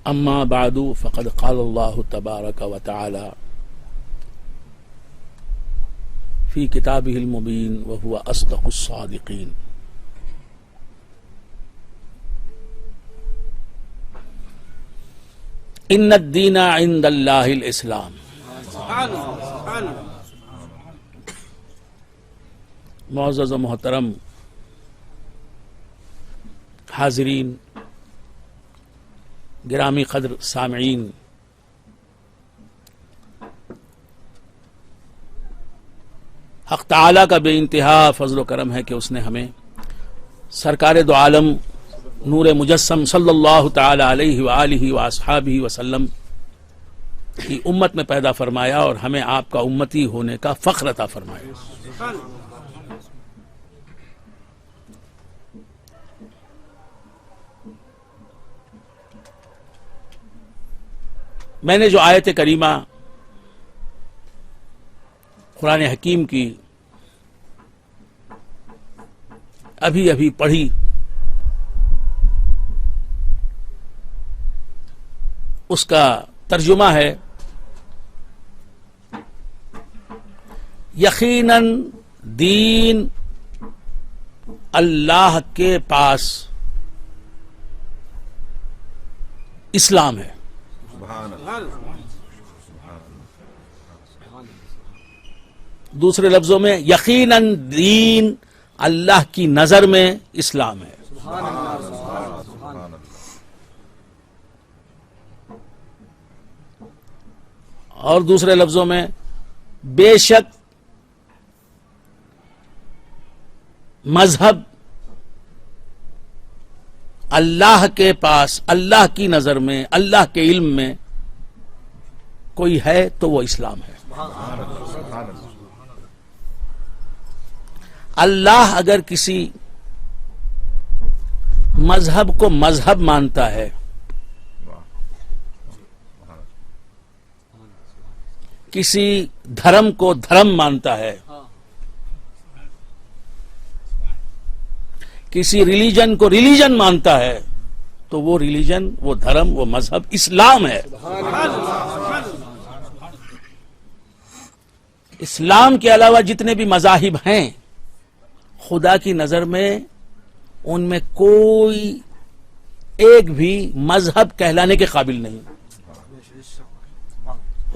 اما بعد فقد قال اللہ تبارک و تعالی فی کتابہ المبین وہو اصدق الصادقین. ان الدین عند اللہ الاسلام. معزز و محترم حاضرین، گرامی قدر سامعین، حق تعالیٰ کا بے انتہا فضل و کرم ہے کہ اس نے ہمیں سرکار دو عالم نور مجسم صلی اللہ تعالی علیہ وآلہ واصحابہ وسلم کی امت میں پیدا فرمایا اور ہمیں آپ کا امتی ہونے کا فخر عطا فرمایا. میں نے جو آیت کریمہ قرآن حکیم کی ابھی پڑھی، اس کا ترجمہ ہے یقیناً دین اللہ کے پاس اسلام ہے. دوسرے لفظوں میں یقیناً دین اللہ کی نظر میں اسلام ہے. اور دوسرے لفظوں میں بے شک مذہب اللہ کے پاس، اللہ کی نظر میں، اللہ کے علم میں کوئی ہے تو وہ اسلام ہے. اللہ اگر کسی مذہب کو مذہب مانتا ہے، کسی دھرم کو دھرم مانتا ہے، کسی ریلیجن کو ریلیجن مانتا ہے، تو وہ ریلیجن، وہ دھرم، وہ مذہب اسلام ہے. اسلام کے علاوہ جتنے بھی مذاہب ہیں، خدا کی نظر میں ان میں کوئی ایک بھی مذہب کہلانے کے قابل نہیں،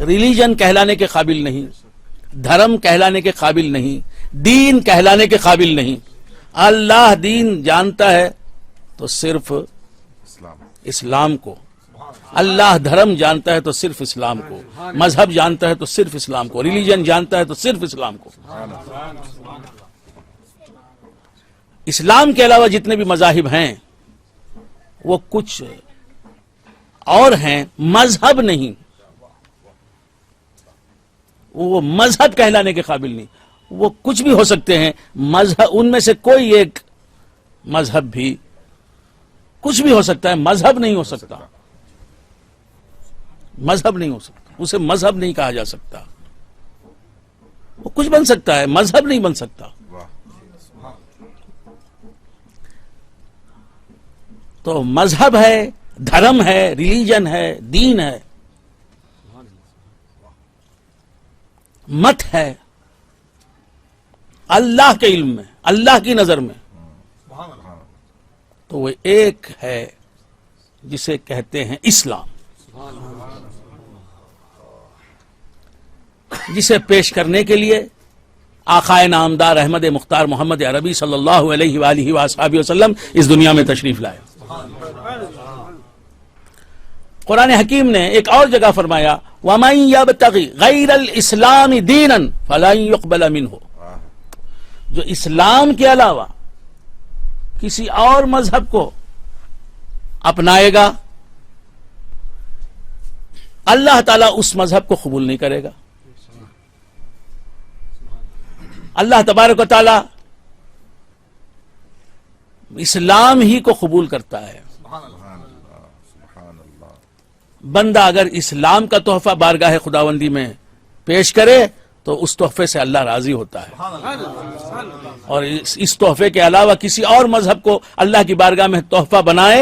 ریلیجن کہلانے کے قابل نہیں، دھرم کہلانے کے قابل نہیں، دین کہلانے کے قابل نہیں. اللہ دین جانتا ہے تو صرف اسلام کو، اللہ دھرم جانتا ہے تو صرف اسلام کو، مذہب جانتا ہے تو صرف اسلام کو، ریلیجن جانتا ہے تو صرف اسلام کو. اسلام کے علاوہ جتنے بھی مذاہب ہیں وہ کچھ اور ہیں، مذہب نہیں، وہ مذہب کہلانے کے قابل نہیں. وہ کچھ بھی ہو سکتے ہیں مذہب، ان میں سے کوئی ایک مذہب بھی کچھ بھی ہو سکتا ہے، مذہب نہیں ہو سکتا، مذہب نہیں ہو سکتا، اسے مذہب نہیں کہا جا سکتا. وہ کچھ بن سکتا ہے، مذہب نہیں بن سکتا. تو مذہب ہے، دھرم ہے، ریلیجن ہے، دین ہے، مت ہے اللہ کے علم میں، اللہ کی نظر میں، تو وہ ایک ہے جسے کہتے ہیں اسلام، جسے پیش کرنے کے لیے آقائے نامدار احمد مختار محمد عربی صلی اللہ علیہ وآلہ وآصحابہ وسلم اس دنیا میں تشریف لائے. قرآن حکیم نے ایک اور جگہ فرمایا وَمَن يَبْتَغِ غَيْرَ الْإِسْلَامِ دِينًا فَلَن يُقْبَلَ مِنْهُ. جو اسلام کے علاوہ کسی اور مذہب کو اپنائے گا، اللہ تعالیٰ اس مذہب کو قبول نہیں کرے گا. اللہ تبارک و تعالیٰ اسلام ہی کو قبول کرتا ہے. بندہ اگر اسلام کا تحفہ بارگاہ خداوندی میں پیش کرے تو اس تحفے سے اللہ راضی ہوتا ہے، اور اس تحفے کے علاوہ کسی اور مذہب کو اللہ کی بارگاہ میں تحفہ بنائے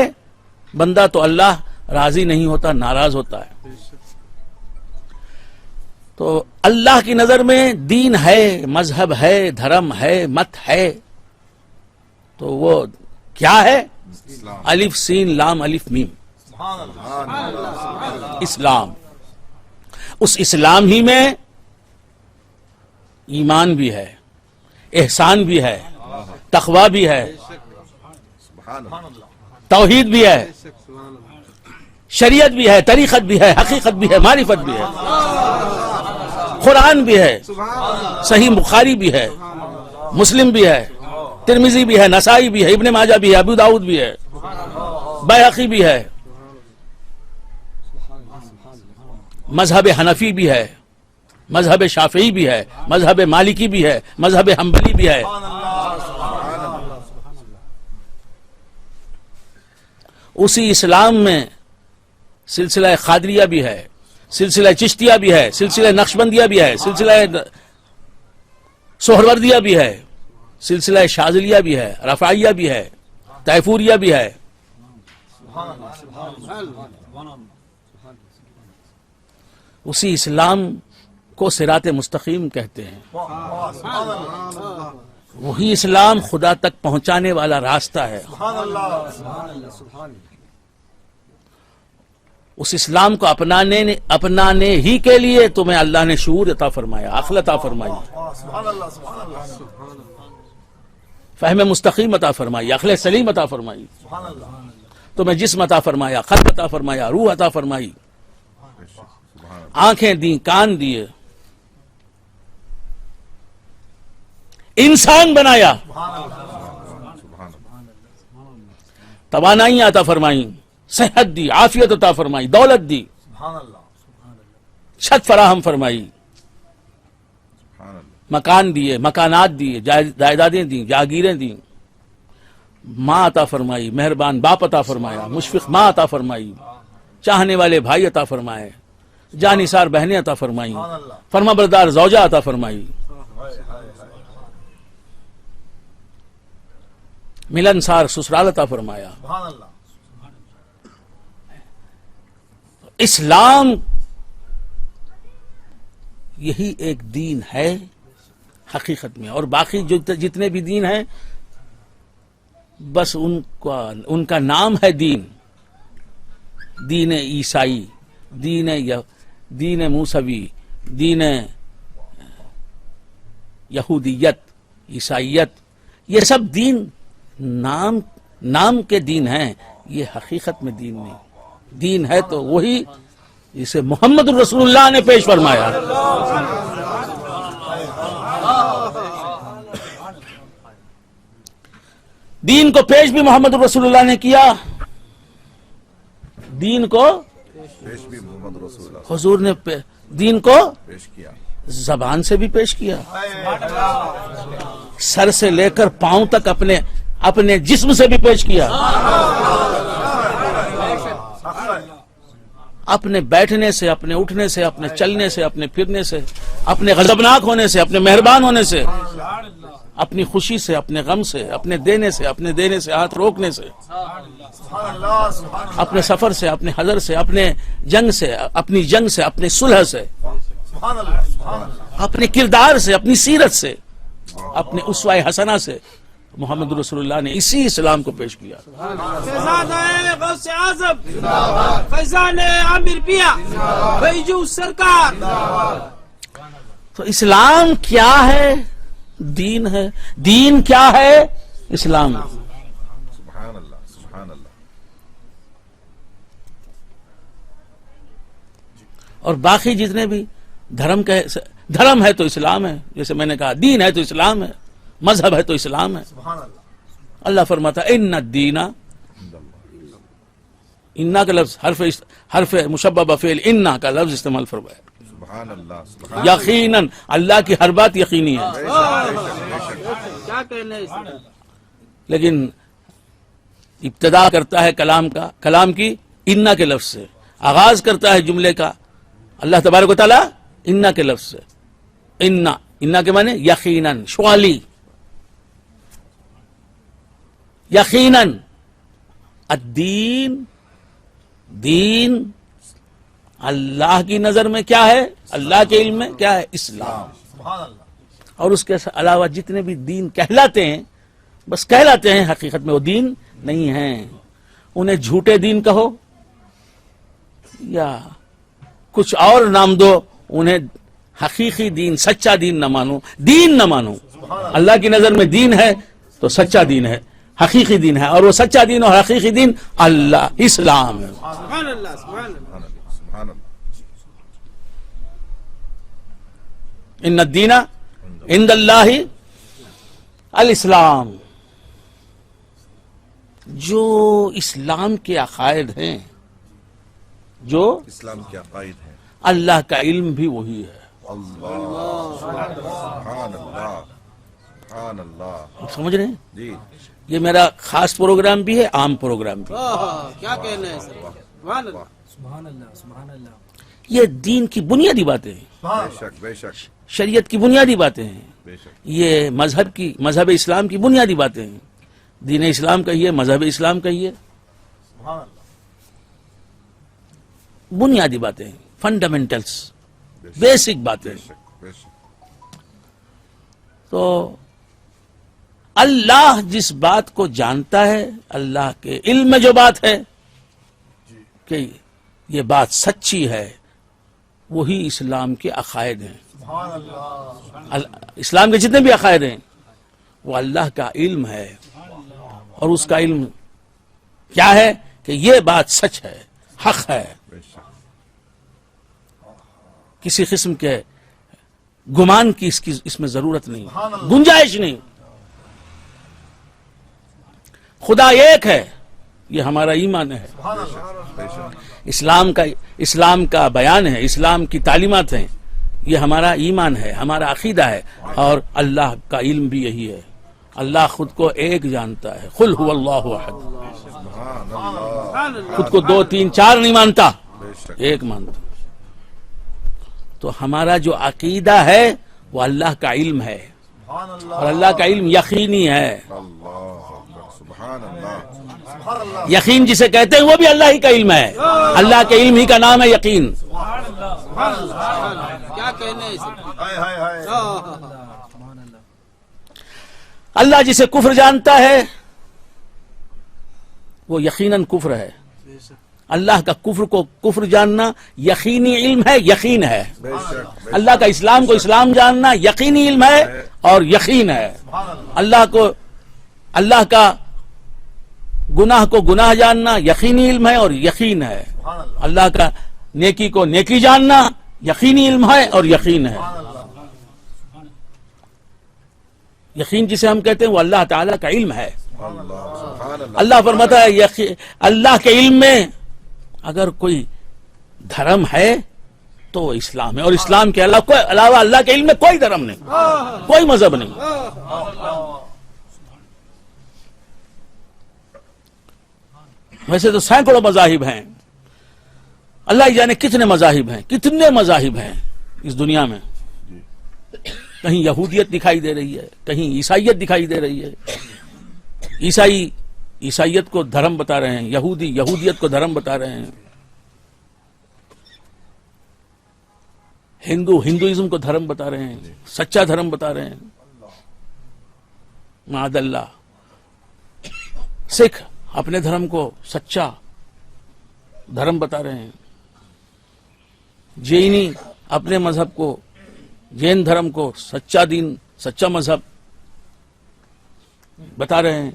بندہ تو اللہ راضی نہیں ہوتا، ناراض ہوتا ہے. تو اللہ کی نظر میں دین ہے، مذہب ہے، دھرم ہے، مت ہے، تو وہ کیا ہے؟ الف سین لام الف میم، اسلام. اس اسلام ہی میں ایمان بھی ہے، احسان بھی ہے، تقوی بھی ہے، توحید بھی ہے، شریعت بھی ہے، طریقت بھی ہے، حقیقت بھی ہے، معرفت بھی ہے، قرآن بھی ہے، صحیح بخاری بھی ہے، مسلم بھی ہے، ترمذی بھی ہے، نسائی بھی ہے، ابن ماجہ بھی ہے، ابو داؤد بھی ہے، بیہقی بھی ہے، مذہب حنفی بھی ہے، مذہب شافعی بھی ہے، مذہب مالکی بھی ہے، مذہب حنبلی بھی ہے. اسی اسلام میں سلسلہ قادریہ بھی ہے، سلسلہ چشتیہ بھی ہے، سلسلہ نقشبندیہ بھی ہے، سلسلہ سہروردیہ بھی ہے، سلسلہ شاذلیہ بھی ہے، رفاعیہ بھی ہے، طیفوریہ بھی ہے. اسی اسلام کو صراط مستقیم کہتے ہیں. وہی اسلام خدا تک پہنچانے والا راستہ ہے. اس اسلام کو اپنانے ہی کے لیے تمہیں اللہ نے شعور عطا فرمایا، عقل عطا فرمائی، فہم مستقیم عطا فرمائی، عقل سلیم عطا فرمائی، تمہیں جسم عطا فرمایا، قلب عطا فرمایا، روح عطا فرمائی، آنکھیں دیں، کان دیے، انسان بنایا، توانائی عطا فرمائی، صحت دی، عافیت عطا فرمائی، دولت دی، چھت فراہم فرمائی، مکان دیے، مکانات دیے، جائیدادیں دیں، جاگیریں دیں، ماں عطا فرمائی، مہربان باپ عطا فرمایا، مشفق ماں عطا فرمائی، چاہنے والے بھائی عطا فرمائے، جانثار بہنیں عطا فرمائی، فرما بردار زوجہ عطا فرمائی، ملنسار سسرال عطا فرمایا. اسلام یہی ایک دین ہے حقیقت میں، اور باقی جو جتنے بھی دین ہیں بس ان کا نام ہے دین. دین عیسائی، دین موسوی، دین یہودیت، عیسائیت، یہ سب دین نام کے دین ہیں، یہ حقیقت میں دین نہیں. دین ہے تو وہی جسے محمد الرسول اللہ نے پیش فرمایا. دین کو پیش بھی محمد الرسول اللہ نے کیا، دین کو پیش بھی محمد رسول اللہ حضور نے دین کو پیش کیا، زبان سے بھی پیش کیا، سر سے لے کر پاؤں تک اپنے جسم سے بھی پیش کیا، اپنے بیٹھنے سے، اپنے اٹھنے سے، اپنے چلنے سے، اپنے پھرنے سے، اپنے غضبناک ہونے سے، اپنے مہربان ہونے سے، اپنی خوشی سے، اپنے غم سے، اپنے دینے سے، ہاتھ روکنے سے، اپنے سفر سے، اپنے حضر سے، اپنے جنگ سے، اپنی جنگ سے، اپنے صلح سے، اپنے کردار سے، اپنی سیرت سے، اپنے اسوہ حسنہ سے محمد رسول اللہ نے اسی اسلام کو پیش کیا. فیضان غوث اعظم، فیضان عامر پیا، بیجو سرکار. تو اسلام کیا ہے؟ دین ہے. دین کیا ہے؟ اسلام. سبحان اللہ، سبحان اللہ. اور باقی جتنے بھی دھرم ہے تو اسلام ہے، جیسے میں نے کہا دین ہے تو اسلام ہے، مذہب ہے تو اسلام ہے. اللہ فرماتا ان الدین، انا کا لفظ حرف مشبہ بفعل انا کا لفظ استعمال فرمایا. سبحان اللہ، سبحان اللہ. یقیناً اللہ کی ہر بات یقینی ہے، کیا کہنا ہے اس میں؟ لیکن ابتدا کرتا ہے کلام کی انا کے لفظ سے، آغاز کرتا ہے جملے کا اللہ تبارک و تعالی انا کے لفظ سے. انا کے معنی یقیناً، شوالی، یقیناً. الدین دین اللہ کی نظر میں کیا ہے, اللہ کے علم میں کیا ہے, اسلام. اور اس کے علاوہ جتنے بھی دین کہلاتے ہیں بس کہلاتے ہیں, حقیقت میں وہ دین نہیں ہیں. انہیں جھوٹے دین کہو یا کچھ اور نام دو, انہیں حقیقی دین سچا دین نہ مانو, دین نہ مانو. اللہ کی نظر میں دین ہے تو سچا دین ہے, حقیقی دین ہے, اور وہ سچا دین اور حقیقی دین اللہ اسلام ہے. سبحان اللہ سبحان اللہ. سبحان اللہ. ان الدین عند اللہ الاسلام. جو اسلام کے عقائد ہیں, جو اسلام کے عقائد ہیں, اللہ کا علم بھی وہی ہے. اللہ سبحان اللہ سبحان اللہ. آپ سمجھ رہے ہیں؟ جی یہ میرا خاص پروگرام بھی ہے, عام پروگرام بھی. کیا کہنا ہے سر. سبحان اللہ. یہ دین کی بنیادی باتیں ہیں, بے شک بے شک شریعت کی بنیادی باتیں ہیں, بے شک. یہ مذہب اسلام کی بنیادی باتیں ہیں. دین اسلام کہیے, مذہب اسلام کہیے, بنیادی باتیں ہیں, فنڈامنٹلز, بیسک باتیں. بے شک بے شک. تو اللہ جس بات کو جانتا ہے, اللہ کے علم میں جو بات ہے کہ یہ بات سچی ہے, وہی اسلام کے عقائد ہیں. اسلام کے جتنے بھی عقائد ہیں وہ اللہ کا علم ہے, اور اس کا علم کیا ہے کہ یہ بات سچ ہے, حق ہے, بے شک. کسی قسم کے گمان کی اس میں ضرورت نہیں, گنجائش نہیں. خدا ایک ہے, یہ ہمارا ایمان ہے, بے شک. اسلام کا بیان ہے, اسلام کی تعلیمات ہیں, یہ ہمارا ایمان ہے, ہمارا عقیدہ ہے. اور اللہ کا علم بھی یہی ہے. اللہ خود کو ایک جانتا ہے, قل هو اللہ احد. سبحان اللہ خود کو 2 3 4 نہیں مانتا, بے شک. ایک مانتا. تو ہمارا جو عقیدہ ہے وہ اللہ کا علم ہے, اور اللہ کا علم یقینی ہے. اللہ اکبر. سبحان اللہ. یقین جسے کہتے ہیں وہ بھی اللہ ہی کا علم ہے. اللہ کے علم ہی کا نام ہے یقین. کیا کہنا ہے سر. اللہ جسے کفر جانتا ہے وہ یقیناً کفر ہے. اللہ کا کفر کو کفر جاننا یقینی علم ہے, یقین ہے. بے شک. اللہ کا اسلام کو اسلام جاننا یقینی علم ہے اور یقین ہے. اللہ کا گناہ کو گناہ جاننا یقینی علم ہے اور یقین ہے. اللہ کا نیکی کو نیکی جاننا یقینی علم ہے اور یقین ہے. یقین جسے ہم کہتے ہیں وہ اللہ تعالیٰ کا علم ہے. اللہ سبحان اللہ. اللہ فرماتا ہے اللہ کے علم میں اگر کوئی دھرم ہے تو وہ اسلام ہے, اور اسلام کے علاوہ اللہ کے علم میں کوئی دھرم نہیں, کوئی مذہب نہیں. ویسے تو سینکڑوں مذاہب ہیں, اللہ ہی جانے کتنے مذاہب ہیں, کتنے مذاہب ہیں اس دنیا میں. کہیں یہودیت دکھائی دے رہی ہے, کہیں عیسائیت دکھائی دے رہی ہے. عیسائیت کو دھرم بتا رہے ہیں, یہودیت کو دھرم بتا رہے ہیں. ہندوازم کو دھرم بتا رہے ہیں, سچا دھرم بتا رہے ہیں. معاذ اللہ. سکھ اپنے دھرم کو سچا دھرم بتا رہے ہیں. جینی اپنے مذہب کو, جین دھرم کو سچا دین, سچا مذہب بتا رہے ہیں.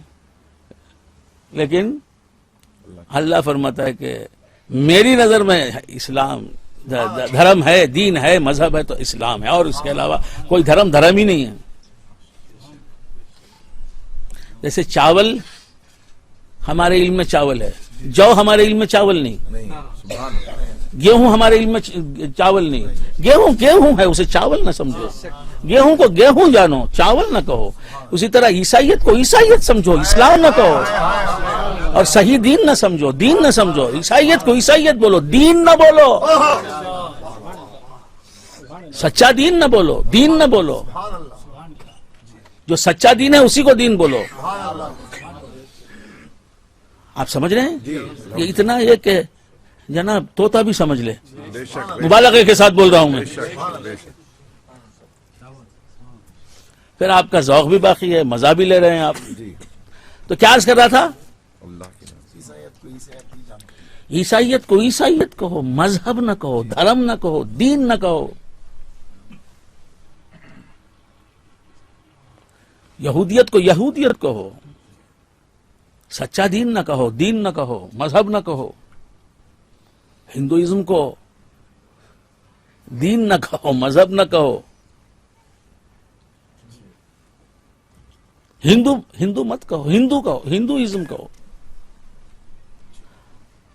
لیکن اللہ فرماتا ہے کہ میری نظر میں اسلام دھرم ہے, دین ہے, مذہب ہے تو اسلام ہے, اور اس کے علاوہ کوئی دھرم ہی نہیں ہے. جیسے چاول ہمارے علم میں چاول ہے, جو ہمارے علم میں چاول نہیں. سبحان اللہ. گیہوں ہمارے علم میں چاول نہیں. گیہوں ہے, اسے چاول نہ سمجھو. گیہوں کو گیہوں جانو, چاول نہ کہو. اسی طرح عیسائیت کو عیسائیت سمجھو, اسلام نہ کہو. اور صحیح دین نہ سمجھو, دین نہ سمجھو. عیسائیت کو عیسائیت بولو, دین نہ بولو. سچا دین نہ بولو, دین نہ بولو. جو سچا دین ہے اسی کو دین بولو. آپ سمجھ رہے ہیں؟ یہ اتنا یہ کہ جناب طوطا بھی سمجھ لے، بے شک مبالغے کے ساتھ بول رہا ہوں میں. بے شک بے شک. پھر آپ کا ذوق بھی باقی ہے، مزہ بھی لے رہے ہیں آپ. جی تو کیا عرض کر رہا تھا؟ اللہ کی نام. عیسائیت کو عیسائیت کہو، مذہب نہ کہو، دھرم نہ کہو، دین نہ کہو. یہودیت کو یہودیت کہو، سچا دین نہ کہو، دین نہ کہو، مذہب نہ کہو. ہندوازم کو دین نہ کہو، مذہب نہ کہو. ہندو مت کہو، ہندو کہو، ہندوازم کہو.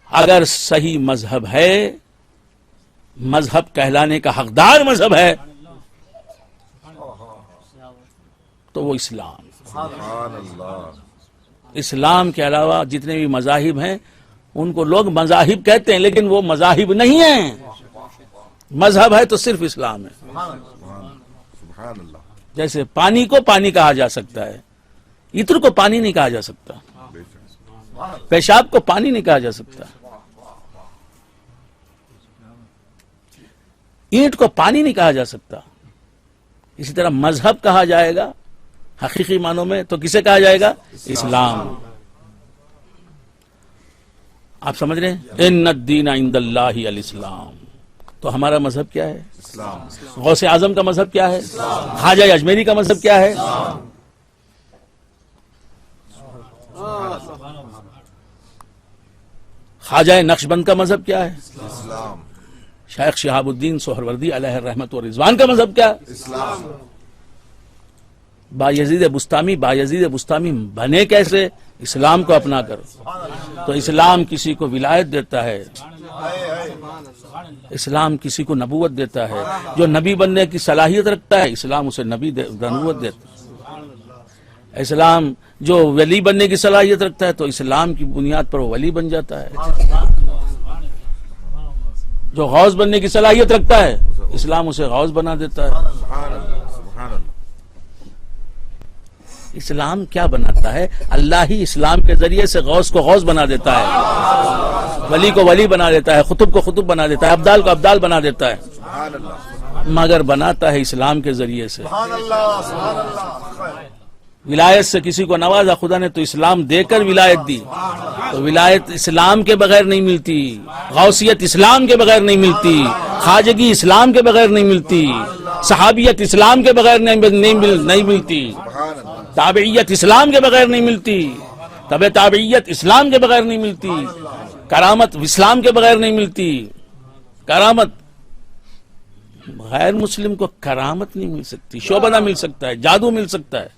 اگر صحیح مذہب ہے، مذہب کہلانے کا حقدار مذہب ہے، تو وہ اسلام. سبحان اللہ. اسلام کے علاوہ جتنے بھی مذاہب ہیں ان کو لوگ مذاہب کہتے ہیں، لیکن وہ مذاہب نہیں ہیں. مذہب ہے تو صرف اسلام ہے. سبحان اللہ. جیسے پانی کو پانی کہا جا سکتا ہے، عطر کو پانی نہیں کہا جا سکتا، بے شک. پیشاب کو پانی نہیں کہا جا سکتا، اینٹ کو پانی نہیں کہا جا سکتا. اسی طرح مذہب کہا جائے گا حقیقی معنوں میں تو کسے کہا جائے گا؟ اسلام. آپ سمجھ رہے ہیں؟ ان الدین عند اللہ الاسلام. تو ہمارا مذہب کیا ہے؟ اسلام. غوث اعظم کا مذہب کیا ہے؟ خواجہ اجمیری کا مذہب کیا ہے؟ خواجہ نقشبند کا مذہب کیا ہے؟ اسلام. شیخ شہاب الدین سہروردی علیہ الرحمت و رضوان کا مذہب کیا ہے؟ اسلام. بایزید بستامی بنے کیسے؟ اسلام کو اپنا کر. تو اسلام کسی کو ولایت دیتا ہے، اسلام کسی کو نبوت دیتا ہے. جو نبی بننے کی صلاحیت رکھتا ہے اسلام اسے نبوت دیتا ہے. اسلام جو ولی بننے کی صلاحیت رکھتا ہے تو اسلام کی بنیاد پر وہ ولی بن جاتا ہے. جو غوث بننے کی صلاحیت رکھتا ہے اسلام اسے غوث بنا دیتا ہے. سبحان اللہ. سبحان اللہ. اسلام کیا بناتا ہے؟ اللہ ہی اسلام کے ذریعے سے غوث کو غوث بنا دیتا ہے، ولی کو ولی بنا دیتا ہے، خطب کو خطب بنا دیتا ہے، ابدال کو ابدال بنا دیتا ہے. سبحان اللہ. مگر بناتا ہے اسلام کے ذریعے سے. ولایت سے کسی کو نوازا خدا نے تو اسلام دے کر ولایت دی. تو ولایت اسلام کے بغیر نہیں ملتی، غوثیت اسلام کے بغیر نہیں ملتی، خواجگی اسلام کے بغیر نہیں ملتی، صحابیت اسلام کے بغیر نہیں ملتی، تابعیت اسلام کے بغیر نہیں ملتی، تابعیت اسلام کے بغیر نہیں ملتی، کرامت اسلام کے بغیر نہیں ملتی. کرامت غیر مسلم کو کرامت نہیں مل سکتی، شعبدہ مل سکتا ہے، جادو مل سکتا ہے،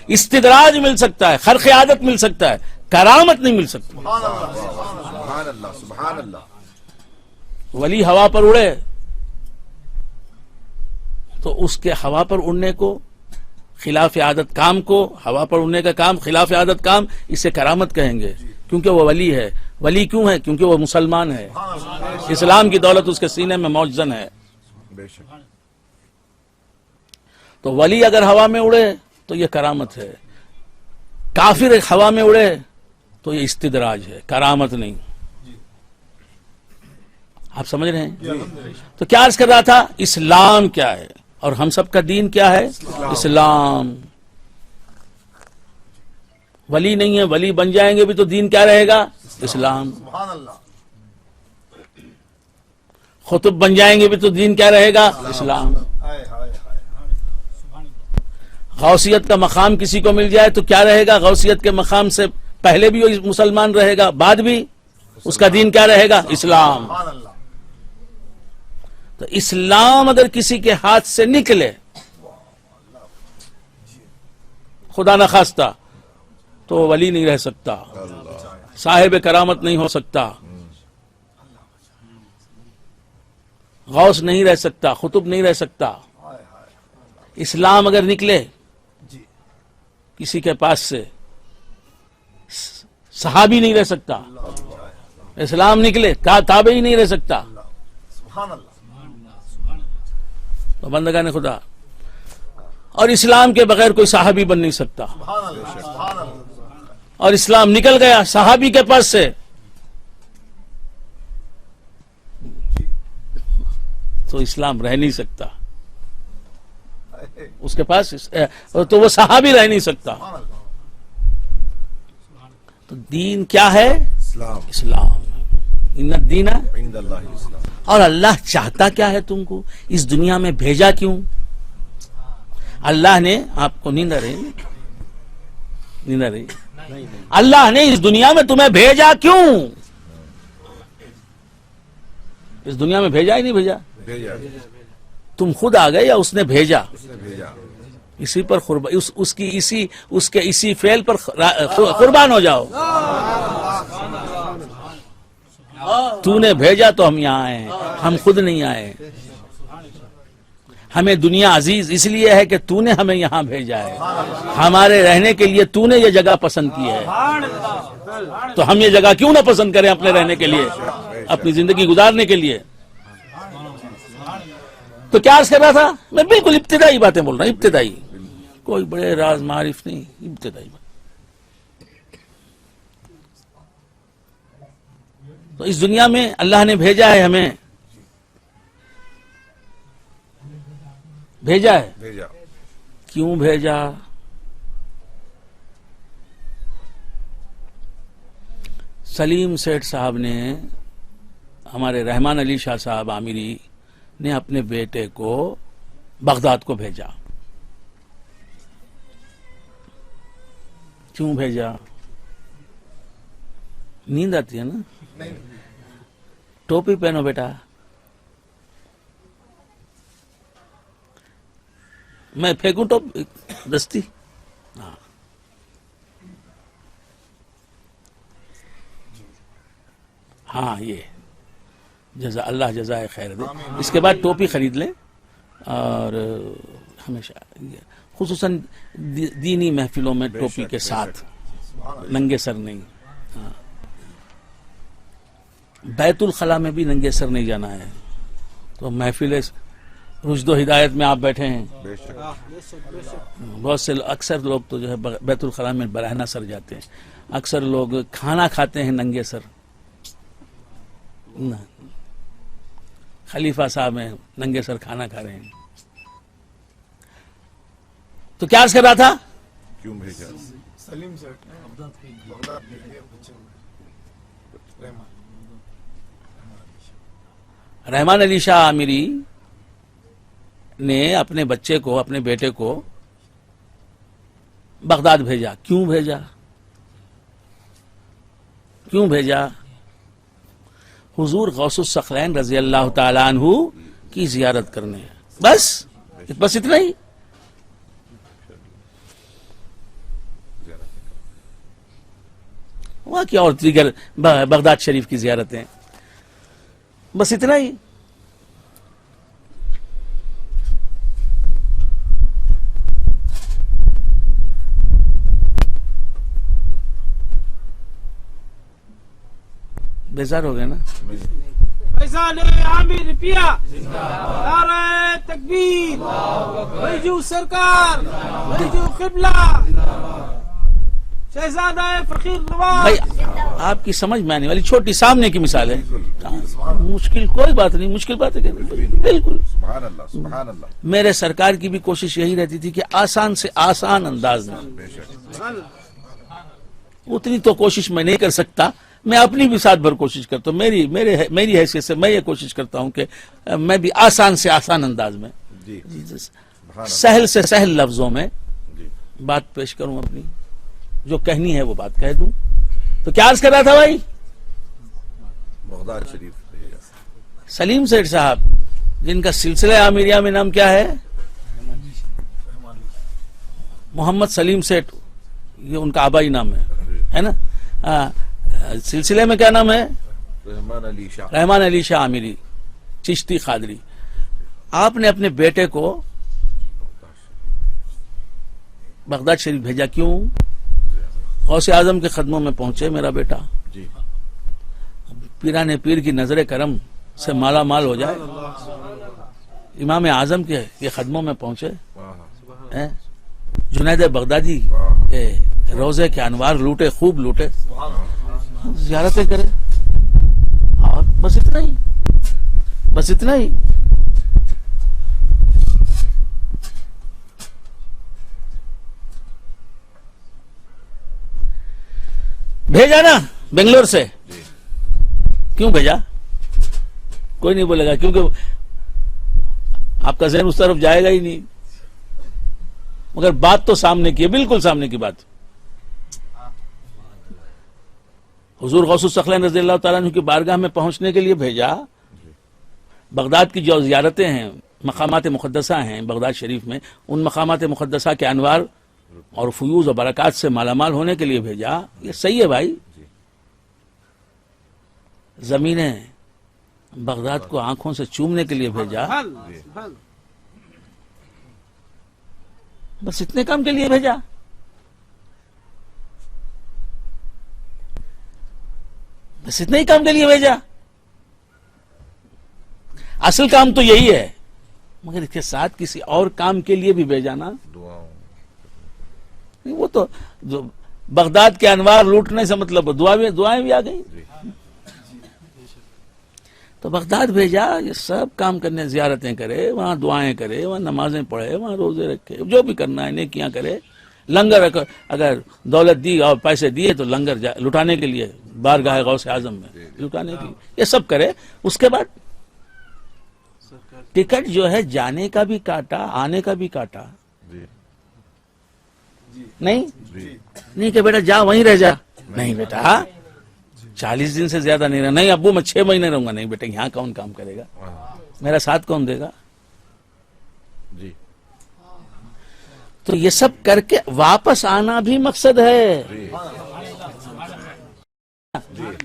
استدراج مل سکتا ہے، خرق عادت مل سکتا ہے، کرامت نہیں مل سکتی. سبحان اللہ. سبحان اللہ. ولی ہوا پر اڑے تو اس کے ہوا پر اڑنے کو، خلاف عادت کام کو، ہوا پر اڑنے کا کام خلاف عادت کام، اسے کرامت کہیں گے، کیونکہ وہ ولی ہے. ولی کیوں ہے؟ کیونکہ وہ مسلمان ہے، اسلام کی دولت اس کے سینے میں موجزن ہے. بے شک. تو ولی اگر ہوا میں اڑے تو یہ کرامت ہے، کافر ہوا میں اڑے تو یہ استدراج ہے، کرامت نہیں. آپ سمجھ رہے ہیں؟ تو کیا عرض کر رہا تھا؟ اسلام کیا ہے اور ہم سب کا دین کیا ہے؟ اسلام. ولی نہیں ہے، ولی بن جائیں گے بھی تو دین کیا رہے گا؟ اسلام. خطب بن جائیں گے بھی تو دین کیا رہے گا؟ اسلام. غوثیت کا مقام کسی کو مل جائے تو کیا رہے گا؟ غوثیت کے مقام سے پہلے بھی وہ مسلمان رہے گا، بعد بھی اس کا دین کیا رہے گا؟ اسلام. تو اسلام اگر کسی کے ہاتھ سے نکلے خدا نخواستہ تو وہ ولی نہیں رہ سکتا، صاحب کرامت نہیں ہو سکتا، غوث نہیں رہ سکتا، خطب نہیں رہ سکتا. اسلام اگر نکلے کسی کے پاس سے صحابی نہیں رہ سکتا، اسلام نکلے تابعی نہیں رہ سکتا. تو بندگان خدا، اور اسلام کے بغیر کوئی صحابی بن نہیں سکتا. اور اسلام نکل گیا صحابی کے پاس سے تو اسلام رہ نہیں سکتا. اس کے پاس تو وہ صحابی رہ نہیں سکتا. تو دین کیا ہے؟ اسلام. اسلام. ان الدین عند اللہ الاسلام. اور اللہ چاہتا کیا ہے تم کو؟ اس دنیا میں بھیجا کیوں؟ اللہ نے آپ کو نیند آ رہی؟ نیند آ رہی؟ اللہ نے اس دنیا میں تمہیں بھیجا کیوں؟ اس دنیا میں بھیجا ہی نہیں بھیجا. بھیجا. تم خود آ گئے یا اس نے بھیجا؟ اس نے بھیجا. اسی پر اس کے اسی فعل پر قربان ہو جاؤ. تو نے بھیجا تو ہم یہاں آئے ہیں، ہم خود نہیں آئے. ہمیں دنیا عزیز اس لیے ہے کہ تو نے ہمیں یہاں بھیجا ہے. ہمارے رہنے کے لیے تو نے یہ جگہ پسند کی ہے، تو ہم یہ جگہ کیوں نہ پسند کریں اپنے رہنے کے لیے، اپنی زندگی گزارنے کے لیے. تو کیا عرض کر رہا تھا؟ میں بالکل ابتدائی باتیں بول رہا ہوں، ابتدائی، کوئی بڑے راز معارف نہیں، ابتدائی بات. تو اس دنیا میں اللہ نے بھیجا ہے، ہمیں بھیجا ہے. بھیجا. کیوں بھیجا؟ سلیم سیٹھ صاحب نے، ہمارے رحمان علی شاہ صاحب عامری نے اپنے بیٹے کو بغداد کو بھیجا. کیوں بھیجا؟ نیند آتی ہے نا؟ ٹوپی پہنو بیٹا. میں پھینکوں ٹوپی دستی؟ ہاں یہ اللہ جزائے خیر دے. اس کے بعد ٹوپی خرید لیں، اور ہمیشہ خصوصاً دینی محفلوں میں ٹوپی کے ساتھ، ننگے سر نہیں. بیت الخلاء میں بھی ننگے سر نہیں جانا ہے. تو محفل رشد و ہدایت میں آپ بیٹھے ہیں، بے شک. بہت سے اکثر لوگ تو جو ہے بیت الخلاء میں برہنہ سر جاتے ہیں. اکثر لوگ کھانا کھاتے ہیں ننگے سر. خلیفہ صاحب ہیں ننگے سر کھانا کھا رہے ہیں. تو کیا عرض کر رہا تھا؟ کیوں بھیجا؟ سلیم سے رحمان علی شاہ عامری نے اپنے بچے کو، اپنے بیٹے کو بغداد بھیجا. کیوں بھیجا؟ کیوں بھیجا؟ حضور غوث الثقلین رضی اللہ تعالیٰ عنہ کی زیارت کرنے. بس اتنا ہی. وہاں کی اور دیگر بغداد شریف کی زیارتیں، بس اتنا ہی. بیزار ہو گئے نا؟ فیضان عامر پیا، نعرہ تکبیر، بھیجو سرکار، بھیجو قبلہ، شہزادہ فقیر نواز. بھائی آپ کی سمجھ میں آنے والی چھوٹی سامنے کی مثال ہے. مشکل کوئی بات نہیں، مشکل بات ہے بالکل. سبحان اللہ. سبحان اللہ. میرے سرکار کی بھی کوشش یہی رہتی تھی کہ آسان سے آسان انداز میں. بے شک. اتنی تو کوشش میں نہیں کر سکتا، میں اپنی بھی ساتھ بھر کوشش کرتا ہوں. میری حیثیت سے میں یہ کوشش کرتا ہوں کہ میں بھی آسان سے آسان انداز میں، جی. سبحان اللہ. سہل سے سہل لفظوں میں جی. بات پیش کروں، اپنی جو کہنی ہے وہ بات کہہ دوں. تو کیا عرض کر رہا تھا بھائی؟ بغداد شریف بھیجا. سلیم سیٹھ صاحب جن کا سلسلہ عامریہ میں نام کیا ہے؟ محمد سلیم سیٹھ، یہ ان کا آبائی نام ہے نا. سلسلے میں کیا نام ہے؟ رحمان علی شاہ. رحمان علی شاہ عامری چشتی قادری. آپ نے اپنے بیٹے کو بغداد شریف بھیجا. کیوں؟ غوث اعظم کے قدموں میں پہنچے میرا بیٹا، جی. پیرانے پیر کی نظر کرم سے مالا مال ہو جائے. امام اعظم کے یہ قدموں میں پہنچے. واہ. جنید بغدادی روزے کے انوار لوٹے، خوب لوٹے، زیارتیں کرے. اور بس اتنا ہی، بس اتنا ہی. بھیجا نا بنگلور سے. کیوں بھیجا؟ کوئی نہیں بولے گا، کیونکہ آپ کا ذہن اس طرف جائے گا ہی نہیں. مگر بات تو سامنے کی ہے، بالکل سامنے کی بات. حضور غوث الثقلین رضی اللہ تعالیٰ عنہ کی بارگاہ میں پہنچنے کے لیے بھیجا. بغداد کی جو زیارتیں ہیں، مقامات مقدسہ ہیں بغداد شریف میں، ان مقامات مقدسہ کے انوار اور فیوز و برکات سے مالا مال ہونے کے لیے بھیجا. یہ صحیح ہے بھائی. زمینیں بغداد کو آنکھوں سے چومنے کے لیے بھیجا. بس اتنے کام کے لیے بھیجا. بس اتنے ہی کام کے لیے بھیجا. اصل کام تو یہی ہے، مگر اس کے ساتھ کسی اور کام کے لیے بھی بھیجا نا. وہ تو جو بغداد کے انوار لوٹنے سے مطلب دعائیں بھی آ گئی. تو بغداد بھیجا، یہ سب کام کرنے، زیارتیں کرے، وہاں دعائیں کرے، وہاں نمازیں پڑھے، وہاں روزے رکھے، جو بھی کرنا ہے نیکیاں کرے. لنگر اگر دولت دی اور پیسے دیے تو لنگر لٹانے کے لیے بارگاہ غوث اعظم میں لٹانے کے لیے یہ سب کرے. اس کے بعد ٹکٹ جو ہے جانے کا بھی کاٹا، آنے کا بھی کاٹا. نہیں کہ بیٹا جا وہیں رہ جا. نہیں بیٹا 40 دن سے زیادہ نہیں رہا. نہیں ابو میں 6 مہینے رہوں گا. نہیں بیٹا یہاں کون کام کرے گا؟ میرا ساتھ کون دے گا؟ جی تو یہ سب کر کے واپس آنا بھی مقصد ہے.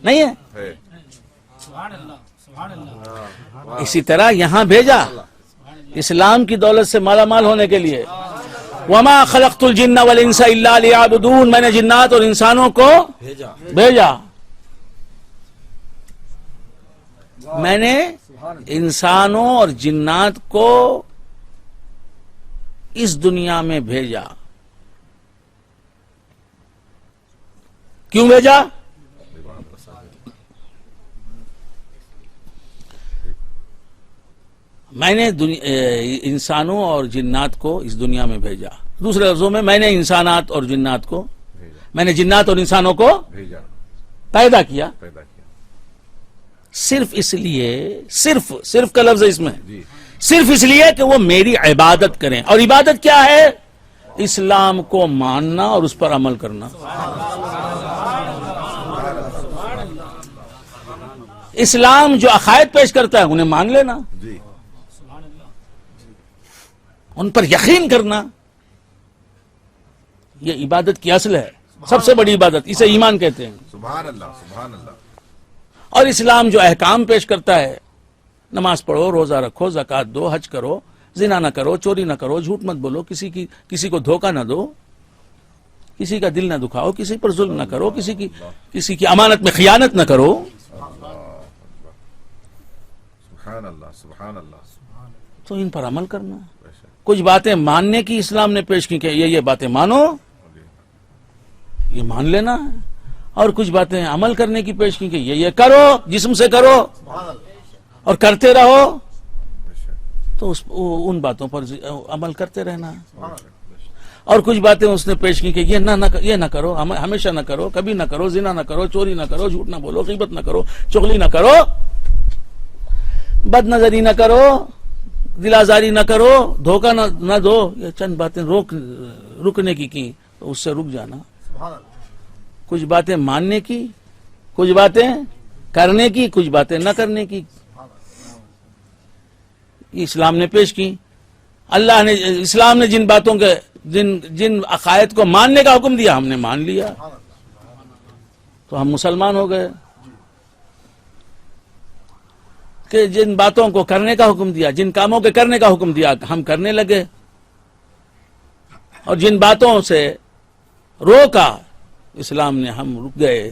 نہیں ہے؟ اسی طرح یہاں بھیجا اسلام کی دولت سے مالا مال ہونے کے لیے. وما خلقت الجن والانس الا ليعبدون. میں نے جنات اور انسانوں کو بھیجا. میں نے انسانوں اور جنات کو اس دنیا میں بھیجا. کیوں بھیجا؟ میں نے انسانوں اور جنات کو اس دنیا میں بھیجا. دوسرے لفظوں میں میں نے انسانات اور جنات کو، میں نے جنات اور انسانوں کو پیدا کیا. صرف اس لیے، صرف کا لفظ ہے اس میں، صرف اس لیے کہ وہ میری عبادت کریں. اور عبادت کیا ہے؟ اسلام کو ماننا اور اس پر عمل کرنا. اسلام جو عقائد پیش کرتا ہے انہیں مان لینا، ان پر یقین کرنا. یہ عبادت کی اصل ہے، سب سے بڑی عبادت. اسے ایمان کہتے ہیں. سبحان اللہ سبحان اللہ. اور اسلام جو احکام پیش کرتا ہے، نماز پڑھو، روزہ رکھو، زکوٰۃ دو، حج کرو، زنا نہ کرو، چوری نہ کرو، جھوٹ مت بولو، کسی کو دھوکہ نہ دو، کسی کا دل نہ دکھاؤ، کسی پر ظلم نہ کرو، کسی کی امانت میں خیانت نہ کرو. سبحان اللہ سبحان اللہ. تو ان پر عمل کرنا. کچھ باتیں ماننے کی اسلام نے پیش کی کہ یہ باتیں مانو، یہ مان لینا ہے. اور کچھ باتیں عمل کرنے کی پیش کی کہ یہ کرو، جسم سے کرو اور کرتے رہو. تو ان باتوں پر عمل کرتے رہنا. اور کچھ باتیں اس نے پیش کی کہ یہ نہ کرو، ہمیشہ نہ کرو، کبھی نہ کرو، زنا نہ کرو، چوری نہ کرو، جھوٹ نہ بولو، غیبت نہ کرو، چغلی نہ کرو، بد نظری نہ کرو، دل آزاری نہ کرو، دھوکہ نہ دو. یہ چند باتیں رکنے کی تو اس سے رک جانا. کچھ باتیں ماننے کی، کچھ باتیں کرنے کی، کچھ باتیں نہ کرنے کی اسلام نے پیش کی. اسلام نے جن باتوں کے جن عقائد کو ماننے کا حکم دیا ہم نے مان لیا تو ہم مسلمان ہو گئے. کہ جن باتوں کو کرنے کا حکم دیا، جن کاموں کے کرنے کا حکم دیا ہم کرنے لگے، اور جن باتوں سے روکا اسلام نے ہم رک گئے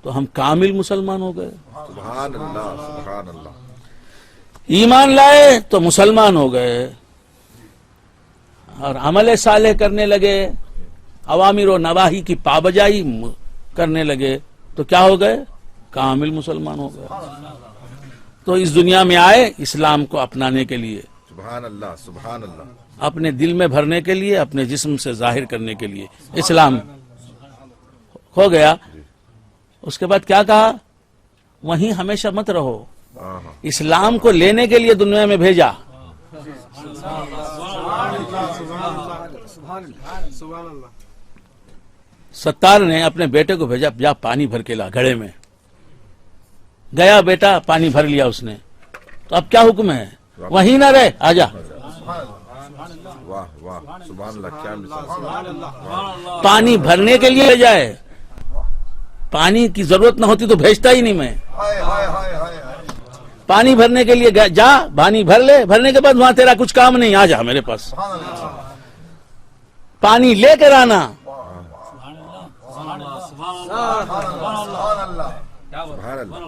تو ہم کامل مسلمان ہو گئے. سبحان اللہ سبحان اللہ. ایمان لائے تو مسلمان ہو گئے اور عمل صالح کرنے لگے، اوامر و نواہی کی پابجائی کرنے لگے تو کیا ہو گئے؟ کامل مسلمان ہو گئے. تو اس دنیا میں آئے اسلام کو اپنانے کے لیے، سبحان اللہ سبحان اللہ. اپنے دل میں بھرنے کے لیے، اپنے جسم سے ظاہر کرنے کے لیے. اسلام ہو گیا اس کے بعد کیا کہا؟ وہیں ہمیشہ مت رہو، ہاں اسلام کو لینے کے لیے دنیا میں بھیجا. ستار نے اپنے بیٹے کو بھیجا، جا پانی بھر کے لا گھڑے میں. گیا بیٹا، پانی بھر لیا اس نے. تو اب کیا حکم ہے؟ وہیں نہ رہے، آ جا. واہ واہ سبحان اللہ کیا مثال. پانی بھرنے کے لیے جائے، پانی کی ضرورت نہ ہوتی تو بھیجتا ہی نہیں میں. پانی بھرنے کے لیے جا، پانی بھر لے، بھرنے کے بعد وہاں تیرا کچھ کام نہیں، آ جا میرے پاس. پانی لے کر آنا. سبحان اللہ.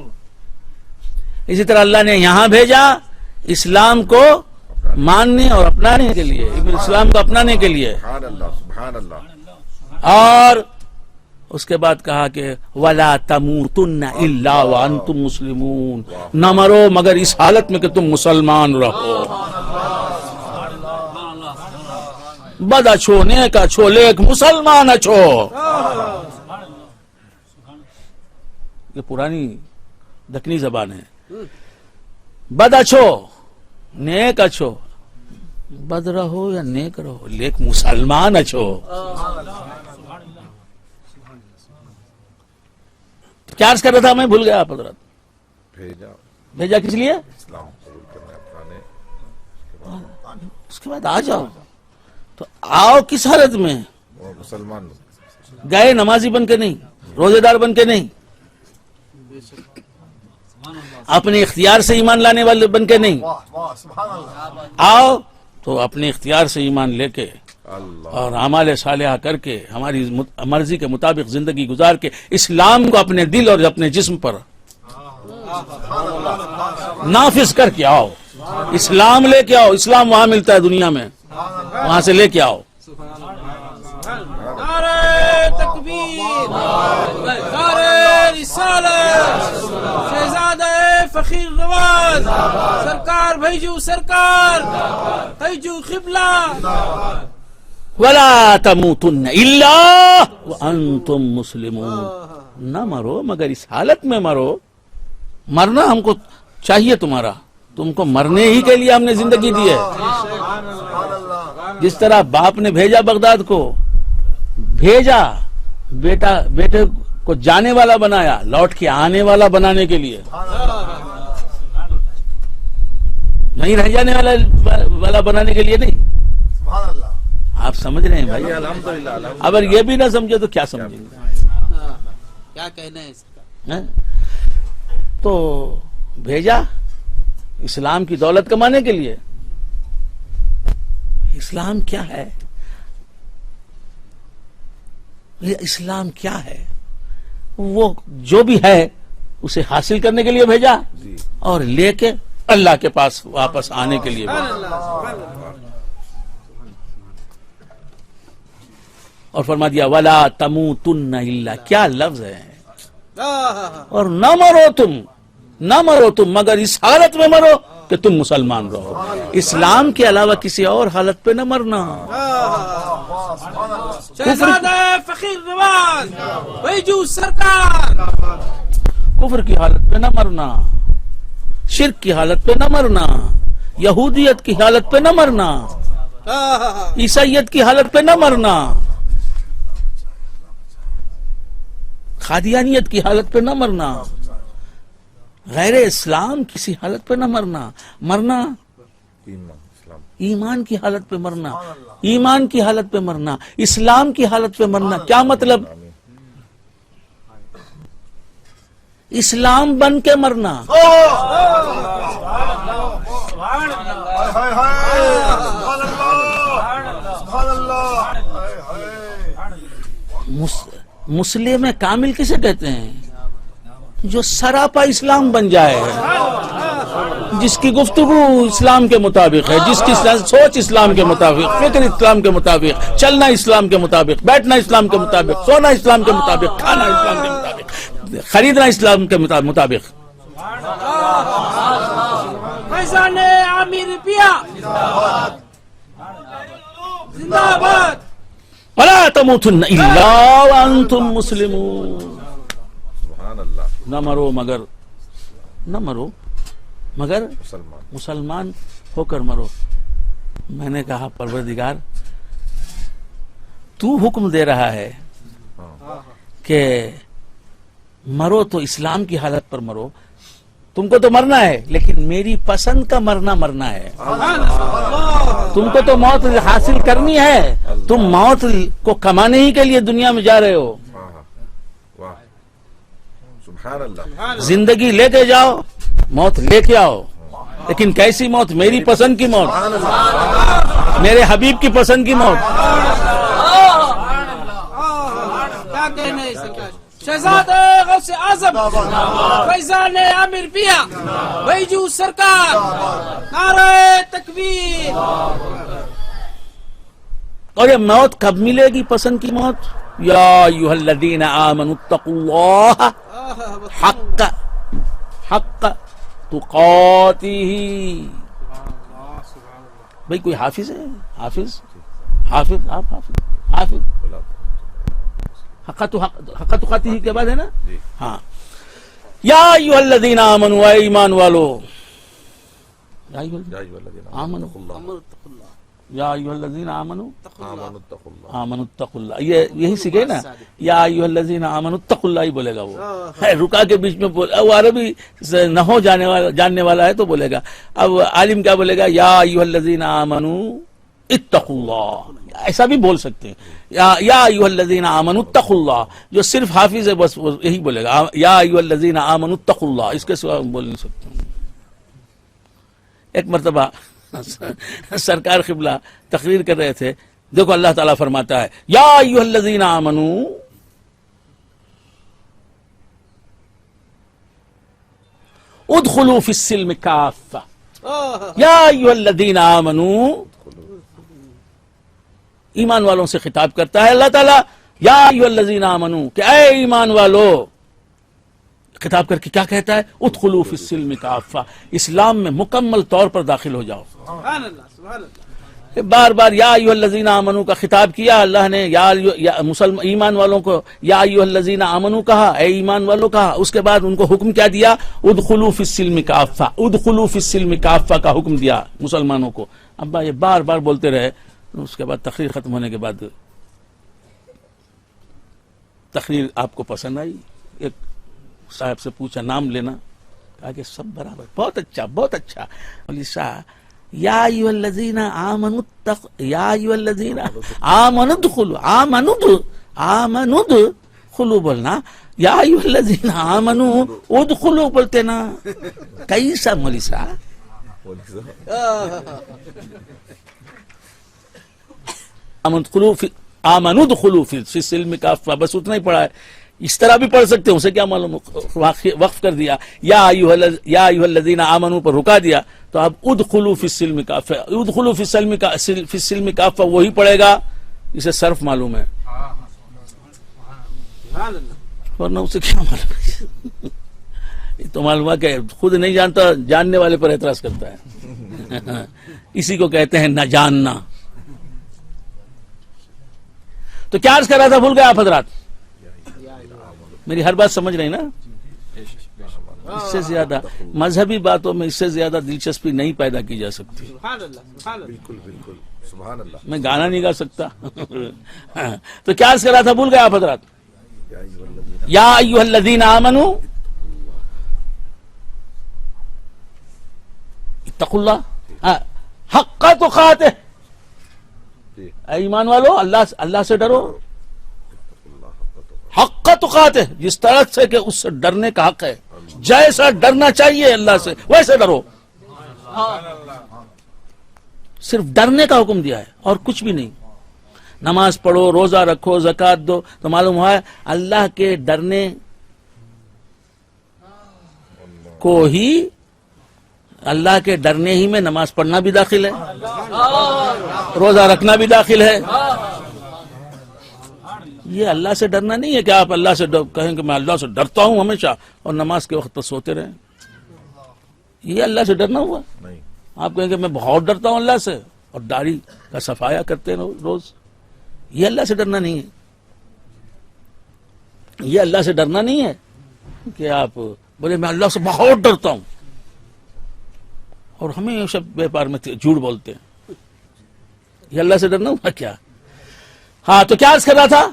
اسی طرح اللہ نے یہاں بھیجا اسلام کو ماننے اور اپنانے کے لیے، اسلام کو اپنانے کے لیے. سبحان اللہ سبحان اللہ. اور اس کے بعد کہا کہ وَلَا تَمُوتُنَّ إِلَّا وَأَنْتُمْ مُسْلِمُونَ، نہ مرو مگر اس حالت میں کہ تم مسلمان رہو. بد اچھو، نیک اچھو، لیک مسلمان اچھو. یہ پرانی دکنی زبان ہے. بد اچھو، نیک اچھو، بد رہو یا نیک رہو لیک مسلمان اچھو. کیا عرض کر رہا تھا میں؟ بھول گیا آپ حضرات. بھیجا کس لیے؟ اسلام قبول کرنا اپنانے. اس کے بعد آ جاؤ. تو آؤ کس حالت میں؟ وہ مسلمان. گئے نمازی بن کے نہیں، روزے دار بن کے نہیں، اپنے اختیار سے ایمان لانے والے بن کے نہیں. آؤ تو اپنے اختیار سے ایمان لے کے اللہ اور اعمال صالحہ کر کے ہماری مرضی کے مطابق زندگی گزار کے اسلام کو اپنے دل اور اپنے جسم پر نافذ کر کے آؤ. اسلام لے کے آؤ. اسلام وہاں ملتا ہے دنیا میں، وہاں سے لے کے آؤ. نعرہ تکبیر، نعرہ رسالت، شہزادہ فقیر نواز سرکار بھیجو، سرکار بھیجو قبلہ. وَلَا تَمُوتُنَّ إِلَّا وَأَنْتُمْ مُسْلِمُونَ، نہ مرو مگر اس حالت میں مرو. مرنا ہم کو چاہیے تمہارا، تم کو مرنے ہی کے لیے ہم نے زندگی دی ہے. جس طرح باپ نے بھیجا بغداد کو، بھیجا بیٹے کو جانے والا بنایا، لوٹ کے آنے والا بنانے کے لیے، نہیں رہ جانے والا بنانے کے لیے نہیں. آپ سمجھ رہے ہیں بھائی؟ الحمدللہ. اگر یہ بھی نہ سمجھے تو کیا سمجھیں گے؟ کیا کہنا ہے اس کا؟ تو بھیجا اسلام کی دولت کمانے کے لیے. اسلام کیا ہے؟ یہ اسلام کیا ہے؟ وہ جو بھی ہے اسے حاصل کرنے کے لیے بھیجا اور لے کے اللہ کے پاس واپس آنے کے لیے بھیجا. اور فرما دیا وَلَا تَمُوتُنَّ إِلَّا، کیا لفظ ہے. اور نہ مرو تم مگر اس حالت میں مرو کہ تم مسلمان رہو. اسلام کے علاوہ کسی اور حالت پہ نہ مرنا. شہزادہ فقیر نواز بھیجو، سرکار کفر کی حالت پہ نہ مرنا، شرک کی حالت پہ نہ مرنا، یہودیت کی حالت پہ نہ مرنا، عیسائیت کی حالت پہ نہ مرنا، قادیانیت کی حالت پہ نہ مرنا، غیر اسلام کسی حالت پہ نہ مرنا ایمان کی حالت پہ مرنا، ایمان کی حالت پہ مرنا، اسلام کی حالت پہ مرنا. کیا مطلب؟ اسلام بن کے مرنا. مسلم کامل کسے کہتے ہیں؟ جو سراپا اسلام بن جائے، جس کی گفتگو اسلام کے مطابق ہے، جس کی سوچ اسلام کے مطابق، فکر اسلام کے مطابق، چلنا اسلام کے مطابق، بیٹھنا اسلام کے مطابق، سونا اسلام کے مطابق، کھانا اسلام کے مطابق، خریدنا اسلام کے مطابق. فیضان عامر پیا زندہ باد. وَلَا تَمُوتُنَّ إِلَّا وَأَنْتُمْ مُسْلِمُونَ. نہ مرو مگر مسلمان مسلمان ہو کر مرو. میں نے کہا پروردگار تو حکم دے رہا ہے کہ مرو تو اسلام کی حالت پر مرو. تم کو تو مرنا ہے لیکن میری پسند کا مرنا ہے. تم کو تو موت حاصل کرنی ہے. تم موت کو کمانے ہی کے لیے دنیا میں جا رہے ہو. واہ سبحان اللہ. زندگی لے کے جاؤ, موت لے کے آؤ, لیکن کیسی موت؟ میری پسند کی موت, میرے حبیب کی پسند کی موت. کیا کہنا ہے سرکار. شہزاد غوث اعظم فیضان عامر پیا بیجو سرکار, نعرہ تکبیر. اور یہ موت کب ملے گی پسند کی موت؟ یا ایھا الذین آمنوا اتقوا اللہ حق تقاتہ. بھئی کوئی حافظ ہے؟ حافظ آپ حافظ حق تقاتہ کے بعد ہے نا. ہاں, یا ایھا الذین آمنوا, اے ایمان والو, یا ایھا الذین آمنوا آمنوا اتقوا اللہ. یہی سیکھے نا, یا ایھا الذین آمنوا اتقوا اللہ ہی بولے گا. وہ رکا کے بیچ میں وہ عربی نہ ہو جاننے والا ہے تو بولے گا. اب عالم کیا بولے گا؟ یا ایھا الذین آمنوا اتقوا اللہ. ایسا بھی بول سکتے ہیں, یا ایھا الذین آمنوا اتقوا اللہ. جو صرف حافظ ہے بس وہ یہی بولے گا, یا ایھا الذین آمنوا اتقوا اللہ. اس کے سوا بول نہیں سکتے. ایک مرتبہ سرکار قبلہ تقریر کر رہے تھے. دیکھو اللہ تعالیٰ فرماتا ہے, یا ایھا الذین آمنوا ادخلوا فی السلم کافہ. یا ایھا الذین آمنوا, ایمان والوں سے خطاب کرتا ہے اللہ تعالیٰ. یا ایھا الذین آمنوا, کہ اے ایمان والو, خطاب کر کے کیا کہتا ہے؟ ادخلوا فی السلم کافہ, اسلام میں مکمل طور پر داخل ہو جاؤ. سبحان اللہ سبحان اللہ. بار بار یا ایھا الذین آمنوا کا خطاب کیا اللہ نے, یا مسلمان ایمان والوں کو یا ایھا الذین آمنوا کہا, اے ایمان والوں کہا. اس کے بعد ان کو حکم کیا دیا؟ ادخلوا فی السلم کافہ, ادخلوا فی السلم کافہ کا حکم دیا مسلمانوں کو. ابا یہ بار بار بولتے رہے. اس کے بعد تقریر ختم ہونے کے بعد تقریر آپ کو پسند آئی؟ ایک صاحب سے پوچھا نام لینا, کہا کہ سب برابر, بہت اچھا بہت اچھا. مولوی صاحب, یا ایھا الذین آمنوا یا ایھا الذین آمنوا ادخلوا بولنا, یا ایھا الذین آمنوا ادخلوا بولتے نا. کیسا مولوی صاحب؟ آمنوا ادخلوا فی السلم کافہ, بس اتنا ہی پڑھا ہے. اس طرح بھی پڑھ سکتے ہیں, اسے کیا معلوم, وقف کر دیا. یا ایھا الذین آمنوا پر رکا دیا, تو اب ادخلوا فی السلم کافہ, ادخلوا فی السلم کافہ وہی پڑھے گا اسے صرف معلوم ہے, ورنہ اسے کیا معلوم. تو معلوم ہے کہ خود نہیں جانتا, جاننے والے پر اعتراض کرتا ہے. اسی کو کہتے ہیں نہ جاننا. تو کیا عرض کر رہا تھا, بھول گیا آپ حضرات؟ میری ہر بات سمجھ رہے ہیں نا؟ اس سے زیادہ مذہبی باتوں میں اس سے زیادہ دلچسپی نہیں پیدا کی جا سکتی. سبحان اللہ سبحان اللہ. بالکل بالکل سبحان اللہ. میں گانا نہیں گا سکتا. تو کیا عرض کر رہا تھا, بھول گیا آپ حضرات؟ یا ایھا الذین آمنوا اتقوا اللہ حق تقاتہ. اے ایمان والو, اللہ سے ڈرو حق تقاتہ, جس طرح سے کہ اس سے ڈرنے کا حق ہے. جیسا ڈرنا چاہیے اللہ سے ویسے ڈرو. صرف ڈرنے کا حکم دیا ہے اور کچھ بھی نہیں. نماز پڑھو, روزہ رکھو, زکوٰۃ دو, تو معلوم ہوا ہے اللہ کے ڈرنے کو ہی, اللہ کے ڈرنے ہی میں نماز پڑھنا بھی داخل ہے, روزہ رکھنا بھی داخل ہے. یہ اللہ سے ڈرنا نہیں ہے کہ آپ اللہ سے کہیں کہ میں اللہ سے ڈرتا ہوں ہمیشہ اور نماز کے وقت پر سوتے رہیں. یہ اللہ سے ڈرنا ہوا؟ نہیں. آپ کہیں کہ میں بہت ڈرتا ہوں اللہ سے اور داڑھی کا صفایا کرتے ہیں روز. یہ اللہ سے ڈرنا نہیں ہے, یہ اللہ سے ڈرنا نہیں ہے. کہ آپ بولے میں اللہ سے بہت ڈرتا ہوں، اور ہمیں یہ سب بیپار میں جھوٹ بولتے ہیں، یہ اللہ سے ڈرنا ہوا کیا؟ ہاں تو کیا عرض کر رہا تھا؟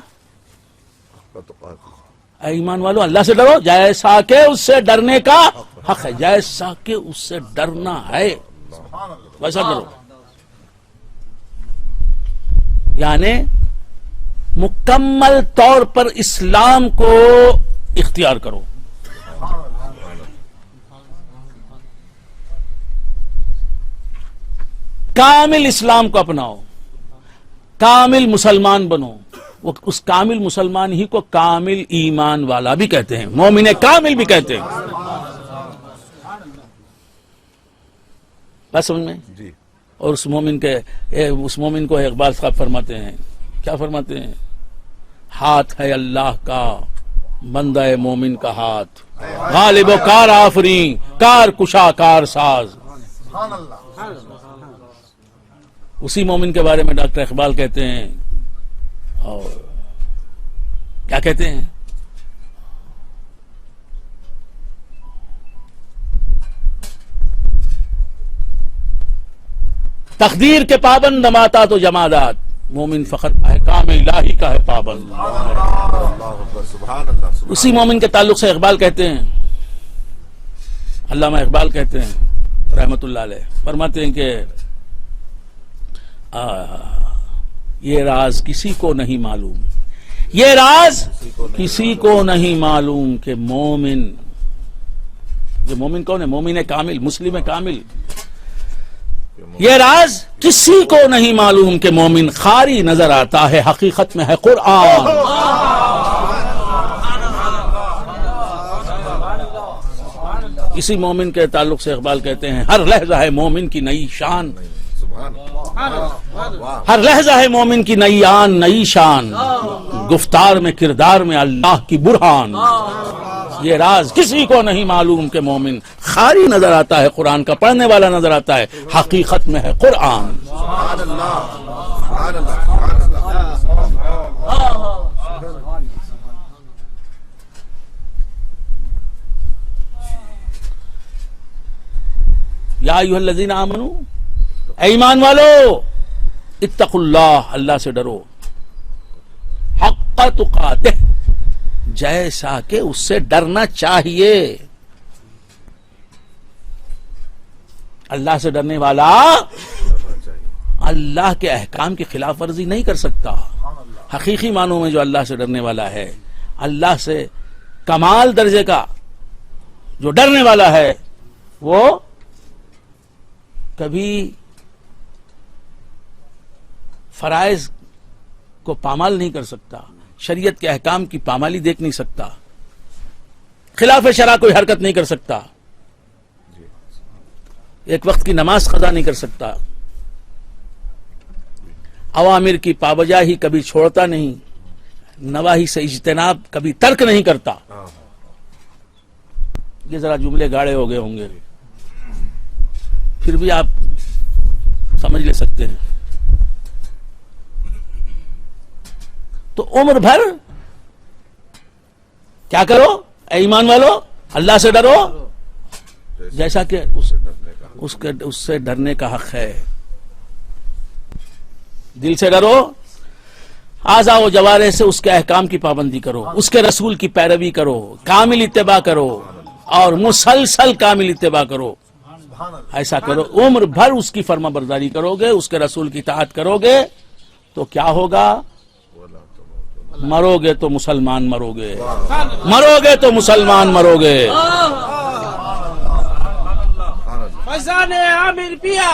اے ایمان والو اللہ سے ڈرو جیسا کہ اس سے ڈرنے کا حق ہے، جیسا کہ اس سے ڈرنا ہے ویسا ڈرو، یعنی مکمل طور پر اسلام کو اختیار کرو۔ کامل اسلام کو اپناؤ، کامل مسلمان بنو۔ وہ اس کامل مسلمان ہی کو کامل ایمان والا بھی کہتے ہیں، مومن کامل بھی کہتے ہیں۔ بات سمجھ میں؟ جی اور اس مومن کو اقبال صاحب فرماتے ہیں، کیا فرماتے ہیں؟ ہاتھ ہے اللہ کا بندہ مومن کا ہاتھ، غالب و کار آفریں کار کشا کار ساز۔ اسی مومن کے بارے میں ڈاکٹر اقبال کہتے ہیں، اور کیا کہتے ہیں؟ تقدیر کے پابند ماتا تو جمادات، مومن فخر احکام الہی کا ہے پابند۔ سبحان اللہ۔ اسی مومن کے تعلق سے اقبال کہتے ہیں، علامہ اقبال کہتے ہیں رحمت اللہ علیہ، فرماتے ہیں کہ یہ راز کسی کو نہیں معلوم، یہ راز کسی کو نہیں معلوم کہ مومن، یہ مومن کون ہے؟ مومن کامل، مسلم کامل۔ یہ راز کسی کو نہیں معلوم کہ مومن خاری نظر آتا ہے، حقیقت میں ہے قرآن۔ اسی مومن کے تعلق سے اقبال کہتے ہیں، ہر لحظہ ہے مومن کی نئی شان، ہر لحظہ ہے مومن کی نئی آن نئی شان، گفتار میں کردار میں اللہ کی برہان۔ یہ راز کسی کو نہیں معلوم کہ مومن خاری نظر آتا ہے، قرآن کا پڑھنے والا نظر آتا ہے، حقیقت میں ہے قرآن۔ سبحان اللہ، سبحان اللہ، سبحان اللہ۔ یا ایھا الذین آمنو، اے ایمان والو، اتقوا اللہ، اللہ سے ڈرو، حق تقاتہ، جیسا کہ اس سے ڈرنا چاہیے۔ اللہ سے ڈرنے والا اللہ کے احکام کی خلاف ورزی نہیں کر سکتا۔ حقیقی معنوں میں جو اللہ سے ڈرنے والا ہے، اللہ سے کمال درجے کا جو ڈرنے والا ہے، وہ کبھی فرائض کو پامال نہیں کر سکتا، شریعت کے احکام کی پامالی دیکھ نہیں سکتا، خلاف شرع کوئی حرکت نہیں کر سکتا، ایک وقت کی نماز قضا نہیں کر سکتا، اوامر کی پابجاہی کبھی چھوڑتا نہیں، نواہی سے اجتناب کبھی ترک نہیں کرتا۔ یہ ذرا جملے گاڑے ہو گئے ہوں گے، پھر بھی آپ سمجھ لے سکتے ہیں۔ تو عمر بھر کیا کرو؟ اے ایمان والو، اللہ سے ڈرو جیسا کہ اس سے ڈرنے کا حق ہے۔ دل سے ڈرو، اعضاء و جوارح سے اس کے احکام کی پابندی کرو، اس کے رسول کی پیروی کرو، کامل اتباع کرو، اور مسلسل کامل اتباع کرو۔ ایسا کرو، عمر بھر اس کی فرما برداری کرو گے، اس کے رسول کی اطاعت کرو گے، تو کیا ہوگا؟ مرو گے تو مسلمان مرو گے، مرو گے تو مسلمان مرو گے۔ فیضان عامر پیا،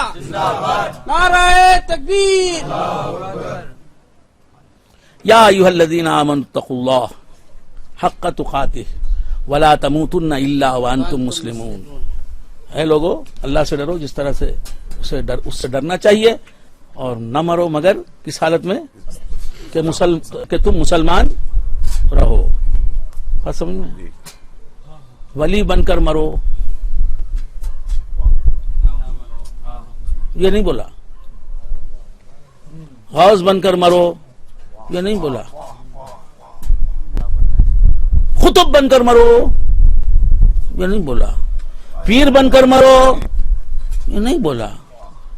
نعرہ تکبیر۔ یا ایھا الذین آمنوا اتقوا اللہ حق تقاتہ ولا تموتن الا وانتم مسلمون۔ اے لوگو، اللہ سے ڈرو جس طرح سے اس سے ڈرنا چاہیے، اور نہ مرو مگر کس حالت میں کہ تم مسلمان رہو۔ بات سمجھ میں؟ ولی بن کر مرو، یہ نہیں بولا۔ غوث بن کر مرو، یہ نہیں بولا۔ قطب بن کر مرو، یہ نہیں بولا. پیر بن کر مرو یہ نہیں بولا.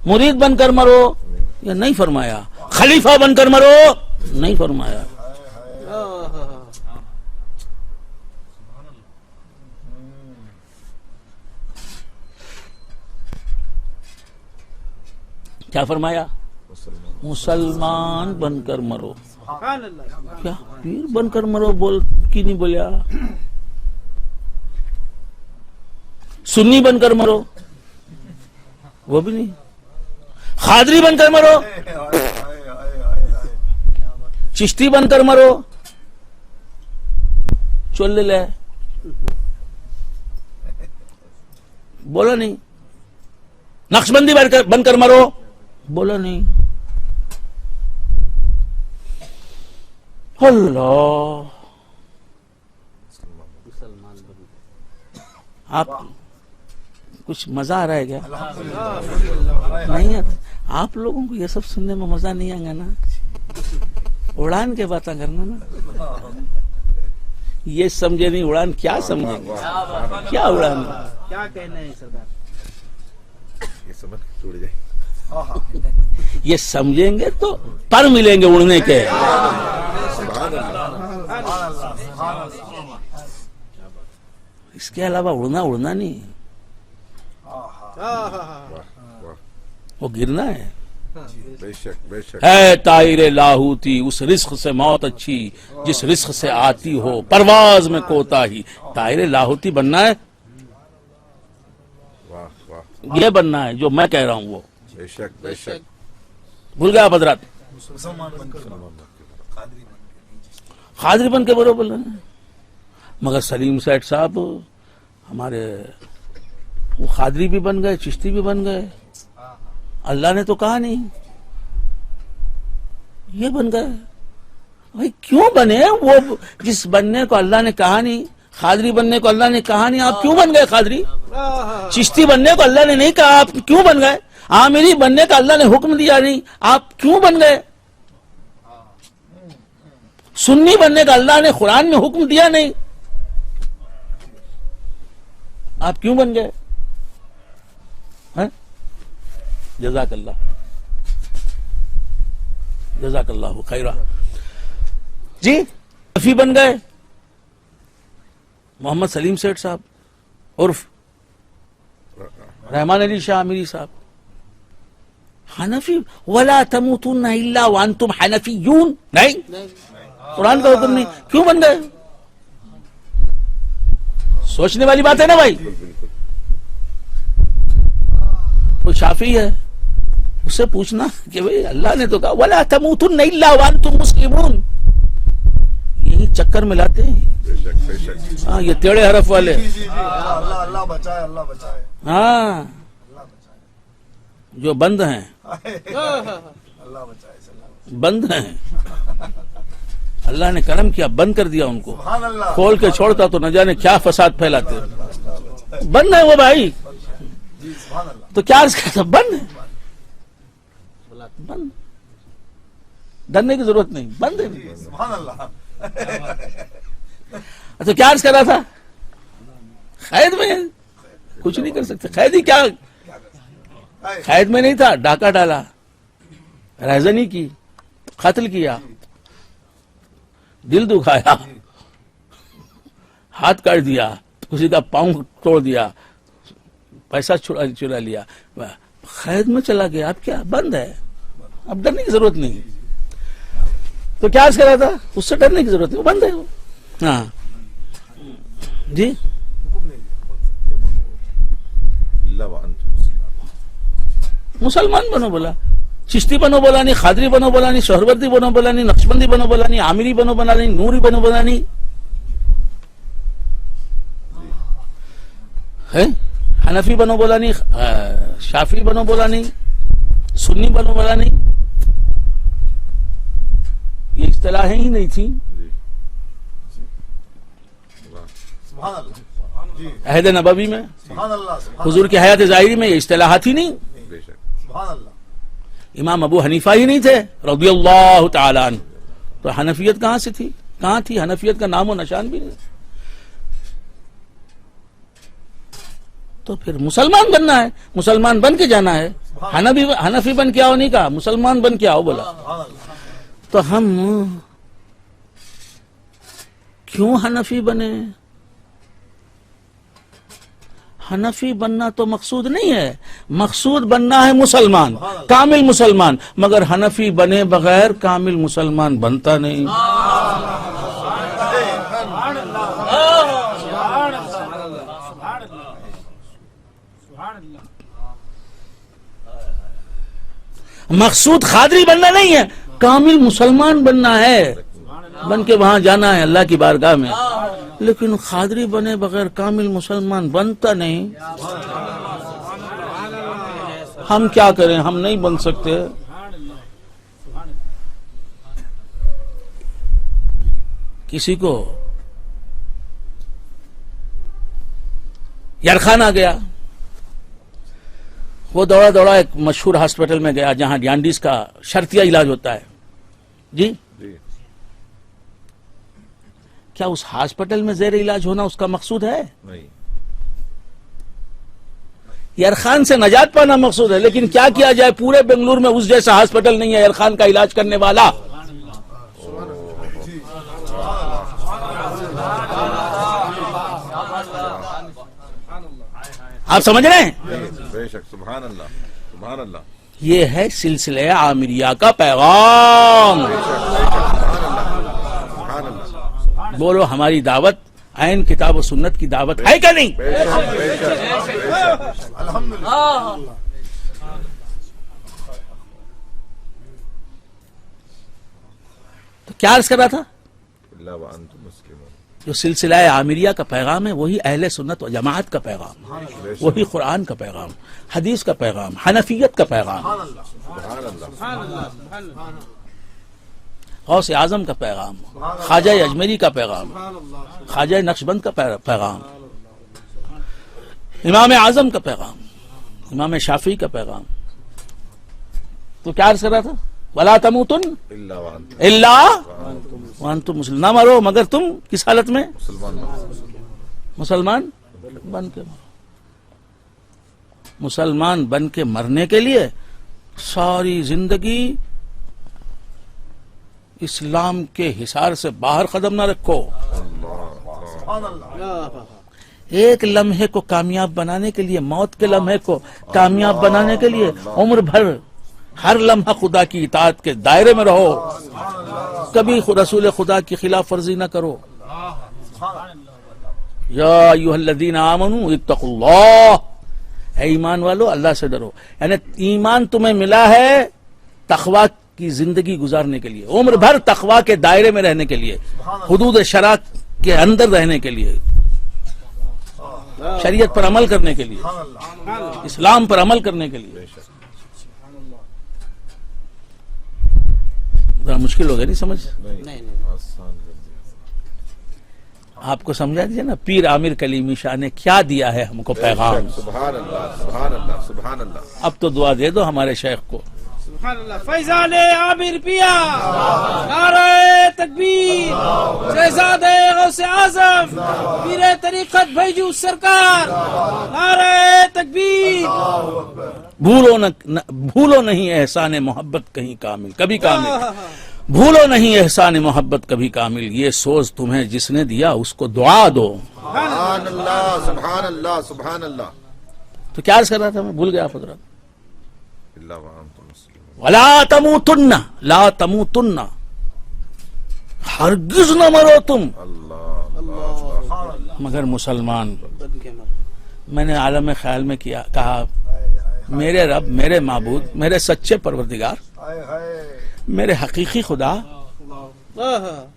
مرید بن کر مرو یہ نہیں فرمایا. خلیفہ بن کر مرو نہیں فرمایا. کیا فرمایا؟ مسلمان بن کر مرو. سبحان اللہ. کیا پیر بن کر مرو بول کی نہیں بولیا؟ سنی بن کر مرو وہ بھی نہیں. قادری بن کر مرو, چشتی بن کر مرو, چل لے بولا نہیں. نقشبندی بن کر مرو بولا نہیں. اللہ آپ کچھ مزہ آ رہا ہے کیا؟ نہیں آپ لوگوں کو یہ سب سننے میں مزہ نہیں آئے گا نا. اڑان کے باتیں کرنا نا. یہ سمجھے نہیں اڑان کیا سمجھیں گے؟ کیا اڑان کیا کہنا ہے سردار؟ یہ سمجھ ٹوٹ جائے. یہ سمجھیں گے تو پر ملیں گے اڑنے کے. اس کے علاوہ اڑنا نہیں, وہ گرنا ہے. بے شک بے شک. ہے طائر لاہوتی اس رزق سے موت اچھی جس رزق سے آتی ہو پرواز میں کوتاہی. طائر لاہوتی بننا ہے, واہ واہ. یہ بننا ہے جو میں کہہ رہا ہوں. وہ بے شک بے شک. بھول گیا آپ حضرات؟ قادری بن کے برابر ہے. مگر سلیم سیٹ صاحب ہمارے وہ قادری بھی بن گئے, چشتی بھی بن گئے. اللہ نے تو کہا نہیں, یہ بن گئے. بھائی کیوں بنے؟ وہ جس بننے کو اللہ نے کہا نہیں, قادری بننے کو اللہ نے کہا نہیں, آپ کیوں بن گئے قادری؟ چشتی بننے کو اللہ نے نہیں کہا, آپ کیوں بن گئے؟ عامری بننے کا اللہ نے حکم دیا نہیں, آپ کیوں بن گئے؟ سنی بننے کا اللہ نے قرآن میں حکم دیا نہیں, آپ کیوں بن گئے؟ جزاک اللہ, جزاک اللہ خیرہ. جی حنفی بن گئے محمد سلیم سیٹ صاحب عرف رحمان علی شاہ میری صاحب. حنفی ولا تموتن الا وانتم حنفیون, نہیں قرآن کا حکم نہیں, کیوں بن گئے؟ سوچنے والی بات ہے نا بھائی. کوئی شافعی ہے اس سے پوچھنا کہ بھئی اللہ نے تو کہا ولا تموتن الا وانتم مسلمون, یہی چکر میں لاتے ہیں. بے شک بے شک. ہاں یہ ٹیڑے حرف والے. اللہ اللہ بچائے, اللہ بچائے, ہاں جو بند ہیں, اللہ بچائے, بند ہیں. اللہ نے کرم کیا, بند کر دیا ان کو. سبحان اللہ. کھول کے چھوڑتا تو نہ جانے کیا فساد پھیلاتے. بند ہے وہ بھائی, سبحان اللہ. تو کیا عرض کرتا, بند ہے, بند. ڈرنے کی ضرورت نہیں, بند ہے. سبحان اللہ. تو کیا عرض کر رہا تھا؟ قید میں کچھ نہیں کر سکتے. قید ہی کیا, قید میں نہیں تھا, ڈاکہ ڈالا, رہزنی کی, قتل کیا, دل دکھایا, ہاتھ کاٹ دیا, کسی کا پاؤں توڑ دیا, پیسہ چرا لیا, قید میں چلا گیا. اب کیا بند ہے, اب ڈرنے کی ضرورت نہیں. تو کیا عرض کر رہا تھا, اس سے ڈرنے کی ضرورت نہیں, وہ بند ہے وہ. ہاں جی اللہ وانتم مسلمون. مسلمان بنو بولا, چشتی بنو بولا نہیں, قادری بنو بولا نہیں, سہروردی بنو بولا نہیں, نقشبندی بنو بولا نہیں, عامری بنو بولا نہیں, نوری بنو بولا نہیں. ہے حنفی بنو بولا نہیں, شافعی بنو بولا نہیں, سنی بنو بولا نہیں. یہ اصطلاحیں ہی نہیں تھیں سبحان اللہ. جی عہد نبوی میں, سبحان اللہ. سبحان حضور کی حیات ظاہری میں یہ اصطلاحات ہی نہیں. بے شک. سبحان اللہ. امام ابو حنیفہ ہی نہیں تھے رضی اللہ تعالی عنہ, تو حنفیت کہاں سے تھی, کہاں تھی حنفیت کا نام و نشان بھی نہیں. تو پھر مسلمان بننا ہے، مسلمان بن کے جانا ہے. حنفی بن کے آؤ نہیں کہا، مسلمان بن کے آؤ بولا. تو ہم کیوں حنفی بنے؟ حنفی بننا تو مقصود نہیں ہے، مقصود بننا ہے مسلمان، کامل مسلمان. مگر حنفی بنے بغیر کامل مسلمان بنتا نہیں. مقصود قادری بننا نہیں ہے، کامل مسلمان بننا ہے، بن کے وہاں جانا ہے اللہ کی بارگاہ میں. لیکن قادری بنے بغیر کامل مسلمان بنتا نہیں. ہم کیا کریں، ہم نہیں بن سکتے. کسی کو یرخان آ گیا، وہ دوڑا دوڑا ایک مشہور ہاسپٹل میں گیا جہاں ڈیانڈیز کا شرطیہ علاج ہوتا ہے. جی جی کیا اس ہاسپٹل میں زیر علاج ہونا اس کا مقصود ہے؟ نہیں. یرخان سے نجات پانا مقصود ہے. لیکن کیا کیا جائے، پورے بنگلور میں اس جیسا ہاسپٹل نہیں ہے یرخان کا علاج کرنے والا. آپ سمجھ رہے ہیں؟ بے شک. سبحان اللہ سبحان اللہ. یہ ہے سلسلہ عامریہ کا پیغام. سبحان اللہ. بولو ہماری دعوت عین کتاب و سنت کی دعوت ہے کہ نہیں؟ بے شک بے شک. الحمدللہ. تو کیا عرض کر رہا تھا؟ اللہ وانتم مسلمون. جو سلسلہ عامریہ کا پیغام ہے وہی اہل سنت و جماعت کا پیغام، وہی قرآن کا پیغام، حدیث کا پیغام، حنفیت کا پیغام، سبحان اللہ. غوث اعظم کا پیغام، خواجہ اجمیری کا پیغام، خواجہ نقشبند کا پیغام، امام اعظم کا پیغام، امام شافعی کا پیغام. تو کیا عرض کر رہا تھا؟ وَلَا تَمُوتُنَّ اللہ وانتم إِلَّا وَأَنْتُمْ مُسْلِمُونَ. نہ مرو مگر تم کس حالت میں؟ مسلمان. مسلمان بن کے مرو. مسلمان بن کے مرنے کے لیے ساری زندگی اسلام کے حصار سے باہر قدم نہ رکھو. سبحان اللہ. ایک لمحے کو کامیاب بنانے کے لیے، موت کے لمحے کو کامیاب بنانے کے لیے عمر بھر ہر لمحہ خدا کی اطاعت کے دائرے میں رہو. کبھی رسول خدا کی خلاف ورزی نہ کرو. یا ایھا الذین آمنوا اتقوا اللہ. اے ایمان والو اللہ سے ڈرو. یعنی ایمان تمہیں ملا ہے تقویٰ کی زندگی گزارنے کے لیے، عمر بھر تقویٰ کے دائرے میں رہنے کے لیے، حدود شرع کے اندر رہنے کے لیے، شریعت پر عمل کرنے کے لیے، اسلام پر عمل کرنے کے لیے. ذرا مشکل ہو گیا نہیں سمجھ؟ نہیں آسان کر دیا. آپ کو سمجھا دیجیے نا پیر عامر کلیمی شاہ نے کیا دیا ہے ہم کو پیغام. سبحان اللہ سبحان اللہ سبحان اللہ. اب تو دعا دے دو ہمارے شیخ کو. سبحان اللہ. فیضان عامر پیا، نعرہ تکبیر، شہزادہ غوث اعظم، پیر طریقت بھیجو سرکار، نعرہ تکبیر. بھولو نہیں احسان محبت کہیں کامل کبھی کامل. بھولو نہیں احسان محبت کبھی کامل. یہ سوز تمہیں جس نے دیا اس کو دعا دو. سبحان اللہ سبحان اللہ سبحان اللہ. تو کیا عرض کر رہا تھا میں بھول گیا حضرت. اللہ وانتم مسلمون. ولا تموتن، لا تموتن، ہرگز نہ مرو تم اللہ اللہ. مگر مسلمان. میں نے عالم خیال میں کہا میرے رب، میرے معبود، میرے سچے پروردگار، ہائے ہائے. میرے حقیقی خدا،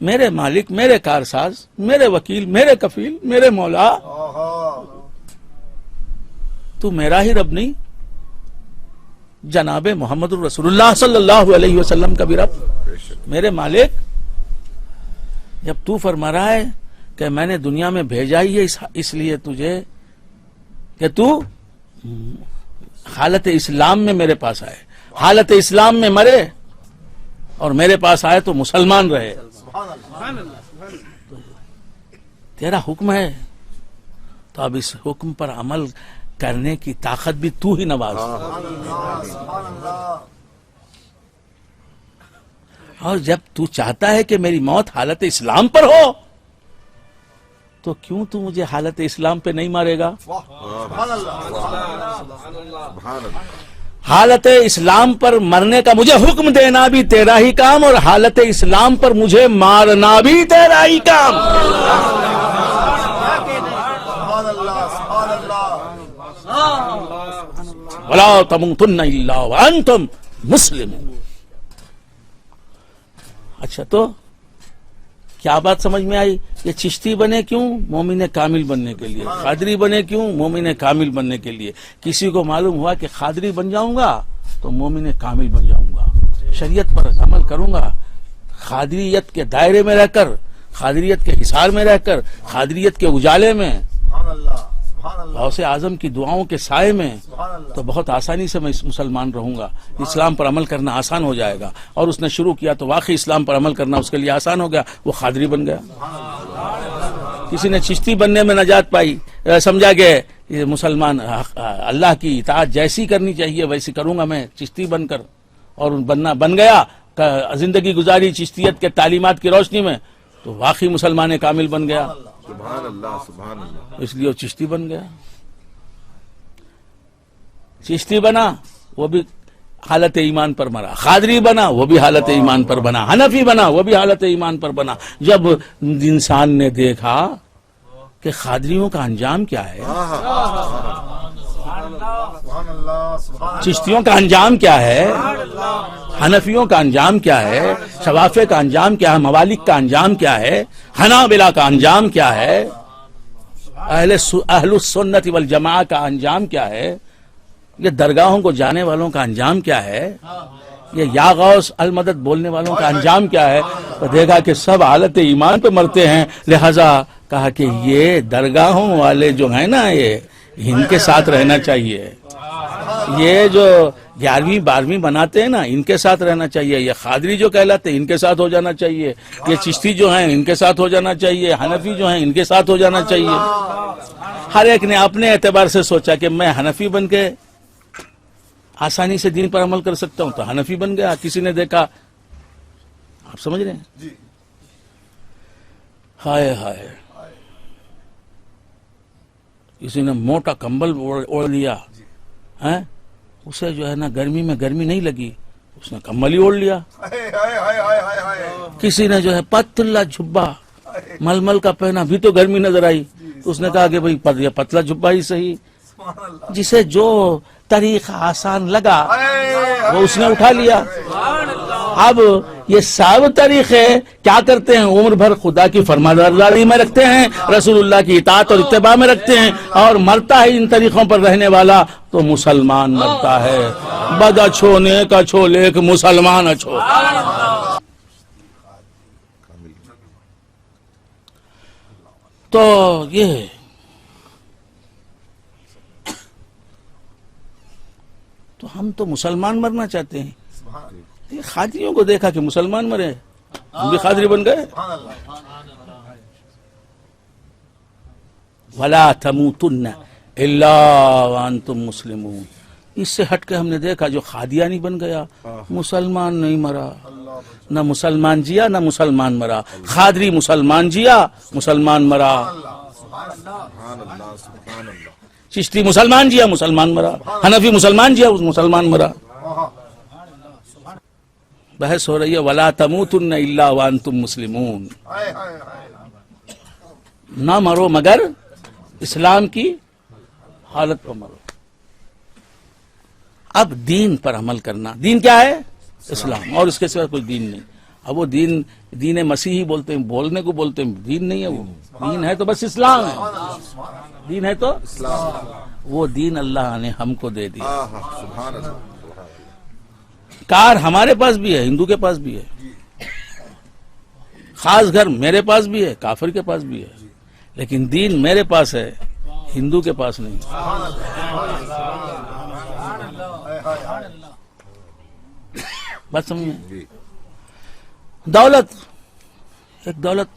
میرے مالک، میرے کارساز، میرے وکیل، میرے کفیل، میرے مولا، آہا. تو میرا ہی رب نہیں، جناب محمد الرسول اللہ صلی اللہ علیہ وسلم کا بھی رب، میرے مالک. جب تو فرما رہا ہے کہ میں نے دنیا میں بھیجا ہی ہے اس لیے تجھے کہ تو حالت اسلام میں میرے پاس آئے، حالت اسلام میں مرے اور میرے پاس آئے تو مسلمان رہے. سبحان اللہ. تیرا حکم ہے تو اب اس حکم پر عمل کرنے کی طاقت بھی تو ہی نواز. سبحان اللہ. اور جب تو چاہتا ہے کہ میری موت حالت اسلام پر ہو تو کیوں تو مجھے حالت اسلام پہ نہیں مارے گا؟ سبحان اللہ. سبحان اللہ. حالت اسلام پر مرنے کا مجھے حکم دینا بھی تیرا ہی کام اور حالت اسلام پر مجھے مارنا بھی تیرا ہی کام. سبحان اللہ. سبحان اللہ. وَلَا تَمُوتُنَّ إِلَّا وَأَنْتُمْ مُسْلِمُونَ. اچھا تو کیا بات سمجھ میں آئی؟ یہ چشتی بنے کیوں؟ مومن کامل بننے کے لیے. قادری بنے کیوں؟ مومن کامل بننے کے لیے. کسی کو معلوم ہوا کہ قادری بن جاؤں گا تو مومن کامل بن جاؤں گا، شریعت پر عمل کروں گا، قادریت کے دائرے میں رہ کر، قادریت کے حصار میں رہ کر، قادریت کے اجالے میں، سبحان اللہ. سبحان اللہ. غوث اعظم کی دعاؤں کے سائے میں سبحان اللہ. تو بہت آسانی سے میں مسلمان رہوں گا. اسلام پر عمل کرنا آسان ہو جائے گا. اور اس نے شروع کیا تو واقعی اسلام پر عمل کرنا اس کے لیے آسان ہو گیا. وہ قادری بن گیا. کسی نے چشتی بننے میں نجات پائی، سمجھا کہ یہ مسلمان اللہ کی اطاعت جیسی کرنی چاہیے ویسی کروں گا میں چشتی بن کر، اور بن گیا، زندگی گزاری چشتیت کے تعلیمات کی روشنی میں تو واقعی مسلمان کامل بن گیا. سبحان اللہ. سبحان اللہ. اس لیے وہ چشتی بن گیا. چشتی بنا وہ بھی حالت ایمان پر مرا، قادری بنا وہ بھی حالت ایمان پر بنا، حنفی بنا وہ بھی حالت ایمان پر بنا. جب انسان نے دیکھا کہ قادریوں کا انجام کیا ہے، سبحان اللہ. سبحان چشتیوں کا انجام کیا ہے، حنفیوں کا انجام کیا ہے، شوافے کا انجام کیا ہے، موالک کا انجام کیا ہے، حنابلہ کا انجام کیا ہے، اہل السنت والجماعہ کا انجام کیا ہے، یہ درگاہوں کو جانے والوں کا انجام کیا ہے، یہ یا غوث المدد بولنے والوں کا انجام کیا ہے. تو دیکھا کہ سب حالت ایمان پہ مرتے ہیں، لہذا کہا کہ یہ درگاہوں والے جو ہیں نا یہ ان کے ساتھ رہنا چاہیے. یہ جو 11ویں 12ویں بناتے ہیں نا ان کے ساتھ رہنا چاہیے. یہ قادری جو کہلاتے ہیں ان کے ساتھ ہو جانا چاہیے. یہ چشتی جو ہیں ان کے ساتھ ہو جانا چاہیے. حنفی جو ہیں ان کے ساتھ ہو جانا چاہیے. ہر ایک نے اپنے اعتبار سے سوچا کہ میں حنفی بن کے آسانی سے دین پر عمل کر سکتا ہوں تو حنفی بن گیا. کسی نے دیکھا، آپ سمجھ رہے ہیں، جی. ہائے ہائے، کسی نے موٹا کمبل اوڑھ لیا، اسے جو ہے نا گرمی میں گرمی نہیں لگی، اس نے کمبل ہی اوڑھ لیا. ہائے ہائے ہائے ہائے ہائے ہائے. کسی نے جو ہے پتلا جھبا ململ کا پہنا بھی تو گرمی نظر آئی، تو اس نے کہا کہ بھئی یہ پتلا جھبا ہی صحیح. سبحان اللہ. جسے جو طریقہ آسان لگا وہ اس نے اٹھا لیا. اب یہ سب طریقے کیا کرتے ہیں؟ عمر بھر خدا کی فرمانبرداری میں رکھتے ہیں، رسول اللہ کی اطاعت اور اتباع میں رکھتے ہیں، اور مرتا ہے ان طریقوں پر رہنے والا تو مسلمان مرتا ہے. بد اچھو نیک اچھو لیک مسلمان اچھو. تو یہ تو ہم تو مسلمان مرنا چاہتے ہیں. یہ قادریوں کو دیکھا کہ مسلمان مرے، ہم بھی قادری بن گئے. سبحان اللہ. وَلَا تَمُوتُنَّ إِلَّا وَأَنْتُمْ مُسْلِمُونَ. اس سے ہٹ کے ہم نے دیکھا جو قادیانی بن گیا، مسلمان نہیں مرا، نہ مسلمان جیا نہ مسلمان مرا. قادری مسلمان جیا، مسلمان مرا. سبحان اللہ. سبحان اللہ. چشتی مسلمان جیا، مسلمان مرا. حنفی مسلمان جیا، مسلمان مرا. بحث ہو رہی ہے وَلَا تَمُوتُنَّ إِلَّا وَأَنْتُمْ مُسْلِمُونَ. ہائے ہائے ہائے. نہ مرو مگر اسلام کی حالت پر مرو. اب دین پر عمل کرنا. دین کیا ہے؟ اسلام، اور اس کے سوا کوئی دین نہیں. اب وہ دین مسیحی بولتے ہیں، بولنے کو بولتے ہیں، دین نہیں ہے. وہ دین ہے تو بس اسلام ہے. دین ہے تو وہ دین اللہ نے ہم کو دے دیا. سبحان اللہ. کار ہمارے پاس بھی ہے، ہندو کے پاس بھی ہے، خاص گھر میرے پاس بھی ہے، کافر کے پاس بھی ہے، لیکن دین میرے پاس ہے، ہندو کے پاس نہیں. بات سمجھیں؟ دولت ایک دولت